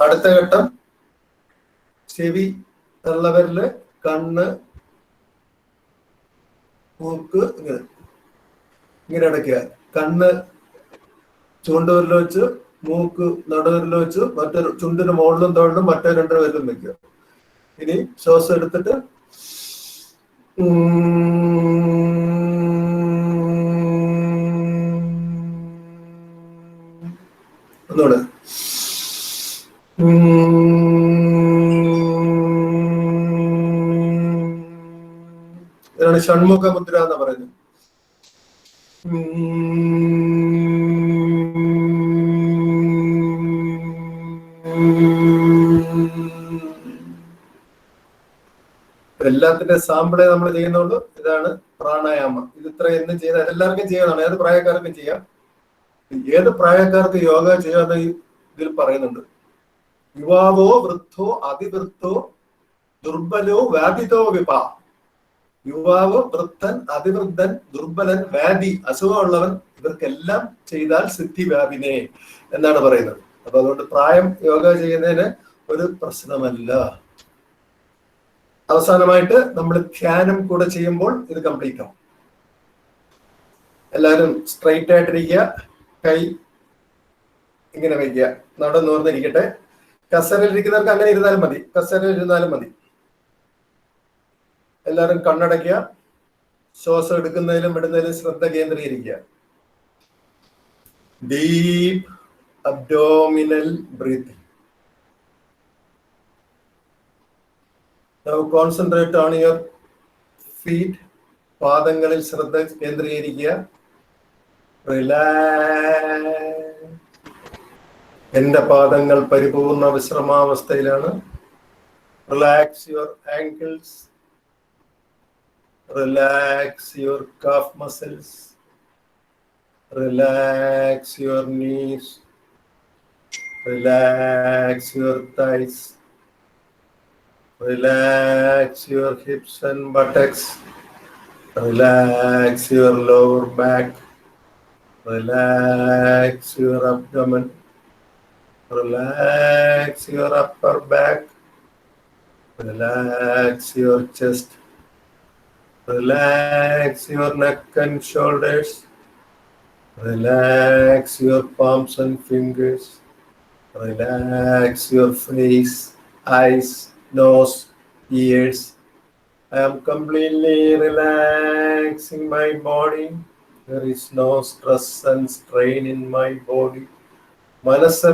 അടുത്ത ഘട്ടം ചെവി, തള്ളവിരല്, കണ്ണ്, മൂക്ക് ഇങ്ങനെ അടയ്ക്കുക. കണ്ണ് ചൂണ്ടുവിരൽ വെച്ച്, മൂക്ക് നടുവിരൽ വെച്ച്, മറ്റൊരു ചുണ്ടിന് മുകളിലും തോളിലും മറ്റേ 2 വിരലും വെക്കുക. ഇനി ശ്വാസം എടുത്തിട്ട് ഒന്നുകൂടെ ഇതിനാണ് ഷൺമുഖ മുദ്ര എന്ന് പറയുന്നത്. എല്ലാത്തിന്റെ സാമ്പിളെ നമ്മൾ ചെയ്യുന്നുള്ളൂ. ഇതാണ് പ്രാണായാമം. ഇത് ഇത്ര എന്നും ചെയ്താൽ എല്ലാവർക്കും ചെയ്യാനാണ്. ഏത് പ്രായക്കാർക്കും ചെയ്യാം. ഏത് പ്രായക്കാർക്ക് യോഗ ചെയ്യാന്ന് ഇതിൽ പറയുന്നുണ്ട്. യുവാവോ വൃദ്ധോ അതിവൃദ്ധോ ദുർബലോ വ്യാധിതോ വിപ. യുവാവ്, വൃദ്ധൻ, അതിവൃദ്ധൻ, ദുർബലൻ, വ്യാധി, അസുഖമുള്ളവൻ, ഇവർക്കെല്ലാം ചെയ്താൽ സിദ്ധി വ്യാപിനെ എന്നാണ് പറയുന്നത്. അപ്പൊ അതുകൊണ്ട് പ്രായം യോഗ ചെയ്യുന്നതിന് ഒരു പ്രശ്നമല്ല. അവസാനമായിട്ട് നമ്മൾ ധ്യാനം കൂടെ ചെയ്യുമ്പോൾ ഇത് കംപ്ലീറ്റ് ആവും. എല്ലാവരും സ്ട്രൈറ്റ് ആയിട്ടിരിക്കുക. കൈ ഇങ്ങനെ വയ്ക്കുക. നടന്നുവന്നിരിക്കട്ടെ. കസേരയിൽ ഇരിക്കുന്നവർക്ക് അങ്ങനെ ഇരുന്നാലും മതി. കസേരയിൽ ഇരുന്നാലും മതി. എല്ലാവരും കണ്ണടയ്ക്കുക. ശ്വാസം എടുക്കുന്നതിലും വിടുന്നതിലും ശ്രദ്ധ കേന്ദ്രീകരിക്കുക. Deep abdominal breathing. Now concentrate on your feet. പാദങ്ങളിൽ ശ്രദ്ധ കേന്ദ്രീകരിക്കുക. റിലാക്സ്. എന്റെ പാദങ്ങൾ പരിപൂർണ വിശ്രമാവസ്ഥയിലാണ്. Relax your ankles. Relax your calf muscles. Relax your knees. Relax your thighs. Relax your hips and buttocks. Relax your lower back. Relax your abdomen. Relax your upper back. Relax your chest. Relax your neck and shoulders. Relax your palms and fingers. Relax your face, eyes, nose, ears. I am completely relaxing my body. There is no stress and strain in my body. മനസ്സ്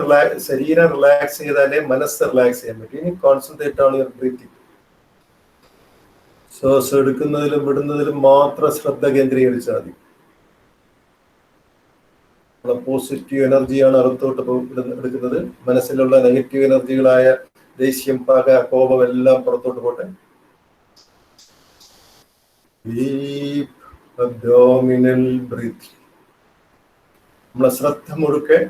ശരീരം relax ചെയ്താലേ മനസ്സ് relax ചെയ്യാൻ പറ്റും. ഇനി concentrate ആണ് your breathing. ശ്വാസം എടുക്കുന്നതിലും വിടുന്നതിലും മാത്രം ശ്രദ്ധ കേന്ദ്രീകരിച്ചാൽ മതി. നമ്മളെ പോസിറ്റീവ് എനർജിയാണ് അകത്തോട്ട് എടുക്കുന്നത്. മനസ്സിലുള്ള നെഗറ്റീവ് എനർജികളായ ദേഷ്യം, പക, കോപം എല്ലാം പുറത്തോട്ട് പോട്ടെ. Deep abdominal breath. നമ്മളെ ശ്രദ്ധ മുഴുക്കെ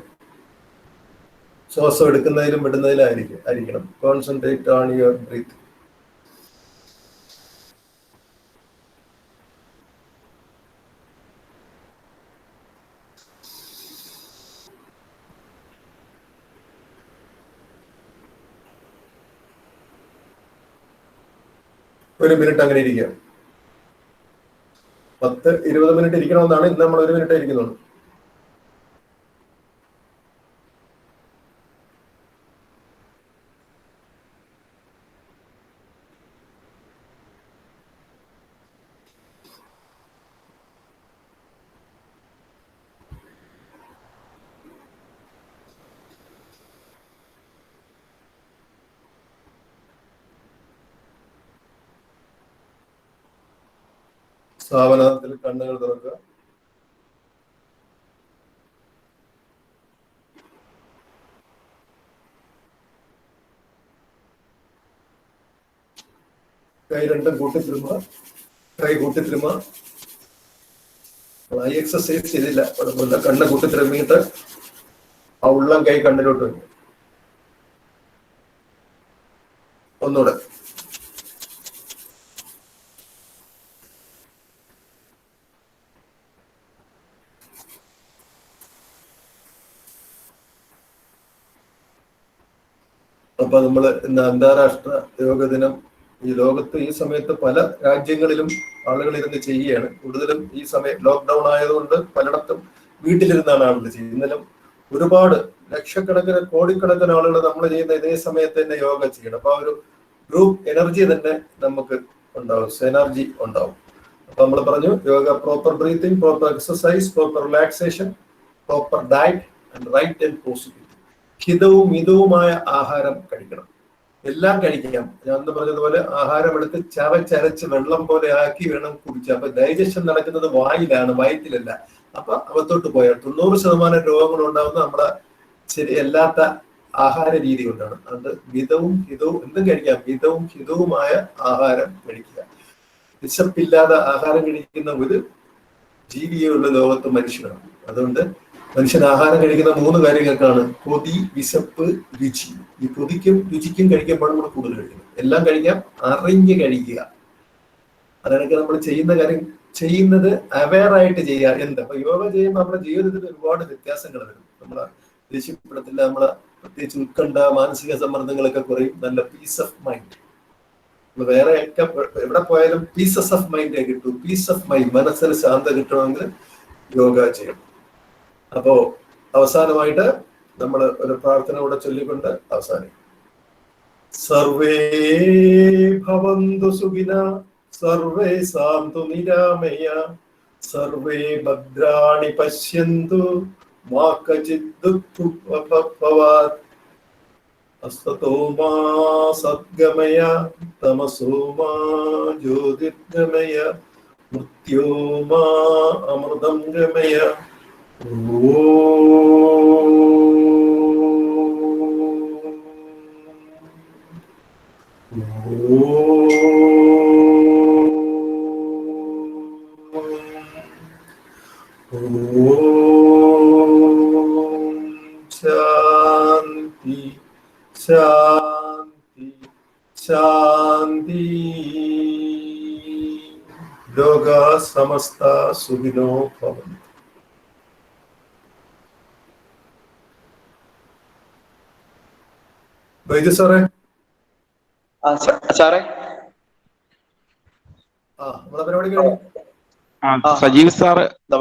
ശ്വാസം എടുക്കുന്നതിലും വിടുന്നതിലായിരിക്കണം. Concentrate on your breath. ഒരു മിനിറ്റ് അങ്ങനെ ഇരിക്കുക. 10-20 മിനിറ്റ് ഇരിക്കണമെന്നാണ്. ഇന്ന് നമ്മൾ 1 മിനിറ്റ് ഇരിക്കുന്നുള്ളൂ. സാവധാനത്തിൽ കണ്ണുകൾ തുറക്കുക. കൈ രണ്ടും കൂട്ടിത്തിരുമ്പ. ഐ എക്സസൈസ് ചെയ്തില്ല, കുഴപ്പമില്ല. കണ്ണ് കൂട്ടിത്തിരുമ്മിയിട്ട് ആ ഉള്ളം കൈ കണ്ണിലോട്ട് വരും. ഒന്നുകൂടെ. അപ്പൊ നമ്മള് ഇന്ന് അന്താരാഷ്ട്ര യോഗ ദിനം. ഈ ലോകത്ത് ഈ സമയത്ത് പല രാജ്യങ്ങളിലും ആളുകൾ ഇരുന്ന് ചെയ്യുകയാണ്. കൂടുതലും ഈ സമയം ലോക്ക്ഡൌൺ ആയതുകൊണ്ട് പലയിടത്തും വീട്ടിലിരുന്നാണ് ആളുകൾ ചെയ്യുന്നത്. ഇന്നലെ ഒരുപാട് ലക്ഷക്കണക്കിന് കോടിക്കണക്കിന് ആളുകൾ നമ്മൾ ചെയ്യുന്ന ഇതേ സമയത്ത് തന്നെ യോഗ ചെയ്യണം. അപ്പൊ ആ ഒരു ഗ്രൂപ്പ് എനർജി തന്നെ നമുക്ക് ഉണ്ടാവും, എനർജി ഉണ്ടാവും. അപ്പൊ നമ്മൾ പറഞ്ഞു yoga, proper breathing, proper exercise, proper relaxation, proper diet and right and positive. ഹിതവും മിതവുമായ ആഹാരം കഴിക്കണം. എല്ലാം കഴിക്കാം. ഞാൻ അന്ന് പറഞ്ഞതുപോലെ ആഹാരം എടുത്ത് ചവച്ചരച്ച് വെള്ളം പോലെ ആക്കി വേണം കുടിച്ചാൽ. അപ്പൊ ഡൈജഷൻ നടക്കുന്നത് വായിലാണ്, വയറ്റിലല്ല. അപ്പൊ അകത്തോട്ട് പോയാൽ 90% രോഗങ്ങൾ ഉണ്ടാകുന്ന നമ്മുടെ ശരിയല്ലാത്ത ആഹാര രീതി കൊണ്ടാണ്. അത് മിതവും ഹിതവും എന്തും കഴിക്കാം. മിതവും ഹിതവുമായ ആഹാരം കഴിക്കുക. വിശപ്പില്ലാതെ ആഹാരം കഴിക്കുന്ന ഒരു ജീവിയുള്ള ലോകത്ത് മനുഷ്യനാണ്. അതുകൊണ്ട് മനുഷ്യൻ ആഹാരം കഴിക്കുന്ന 3 കാര്യങ്ങൾക്കാണ്: കൊതി, വിശപ്പ്, രുചി. ഈ കൊതിക്കും രുചിക്കും കഴിക്കുമ്പോഴും നമ്മൾ കൂടുതൽ കഴിക്കുന്നത്. എല്ലാം കഴിക്കാം, അറിഞ്ഞ് കഴിക്കുക. അതൊക്കെ നമ്മൾ ചെയ്യുന്ന കാര്യം ചെയ്യുന്നത് അവെയർ ആയിട്ട് ചെയ്യുക. എന്താ അപ്പൊ യോഗ ചെയ്യുമ്പോൾ നമ്മുടെ ജീവിതത്തിൽ ഒരുപാട് വ്യത്യാസങ്ങൾ വരും. നമ്മളെ ദേഷ്യപ്പെടത്തില്ല, നമ്മളെ പ്രത്യേകിച്ച് ഉത്കണ്ഠ, മാനസിക സമ്മർദ്ദങ്ങളൊക്കെ കുറയും. നല്ല പീസ് ഓഫ് മൈൻഡ്. വേറെ ഒക്കെ എവിടെ പോയാലും പീസസ് ഓഫ് മൈൻഡേ കിട്ടൂ. പീസ് ഓഫ് മൈൻഡ്, മനസ്സിന് ശാന്ത കിട്ടണമെങ്കിൽ യോഗ ചെയ്യണം. അപ്പോ അവസാനമായിട്ട് നമ്മൾ ഒരു പ്രാർത്ഥന കൂടെ ചൊല്ലിക്കൊണ്ട് അവസാനിക്കും. സർവേ ഭവന്തു സുഖിനഃ, സർവേ സാന്തു നിരാമയ, സർവേ ഭദ്രാണി പശ്യന്തു, മാ കചിത് ദുഃഖോപഭവാത്. അസ്തോ മാ സദ്ഗമയ, തമസോ മാ ജ്യോതിർഗമയ, മൃത്യോ മാ അമൃതം ഗമയ. ശാന്തി ശാന്തി ശാന്തി. ലോകാ സമസ്താ സുഖിനോ ഭവന്തു. വൈദ്യ സാറേ. സാറേ, നമ്മളെ പരിപാടി കഴിഞ്ഞു. സജീവ് സാറ്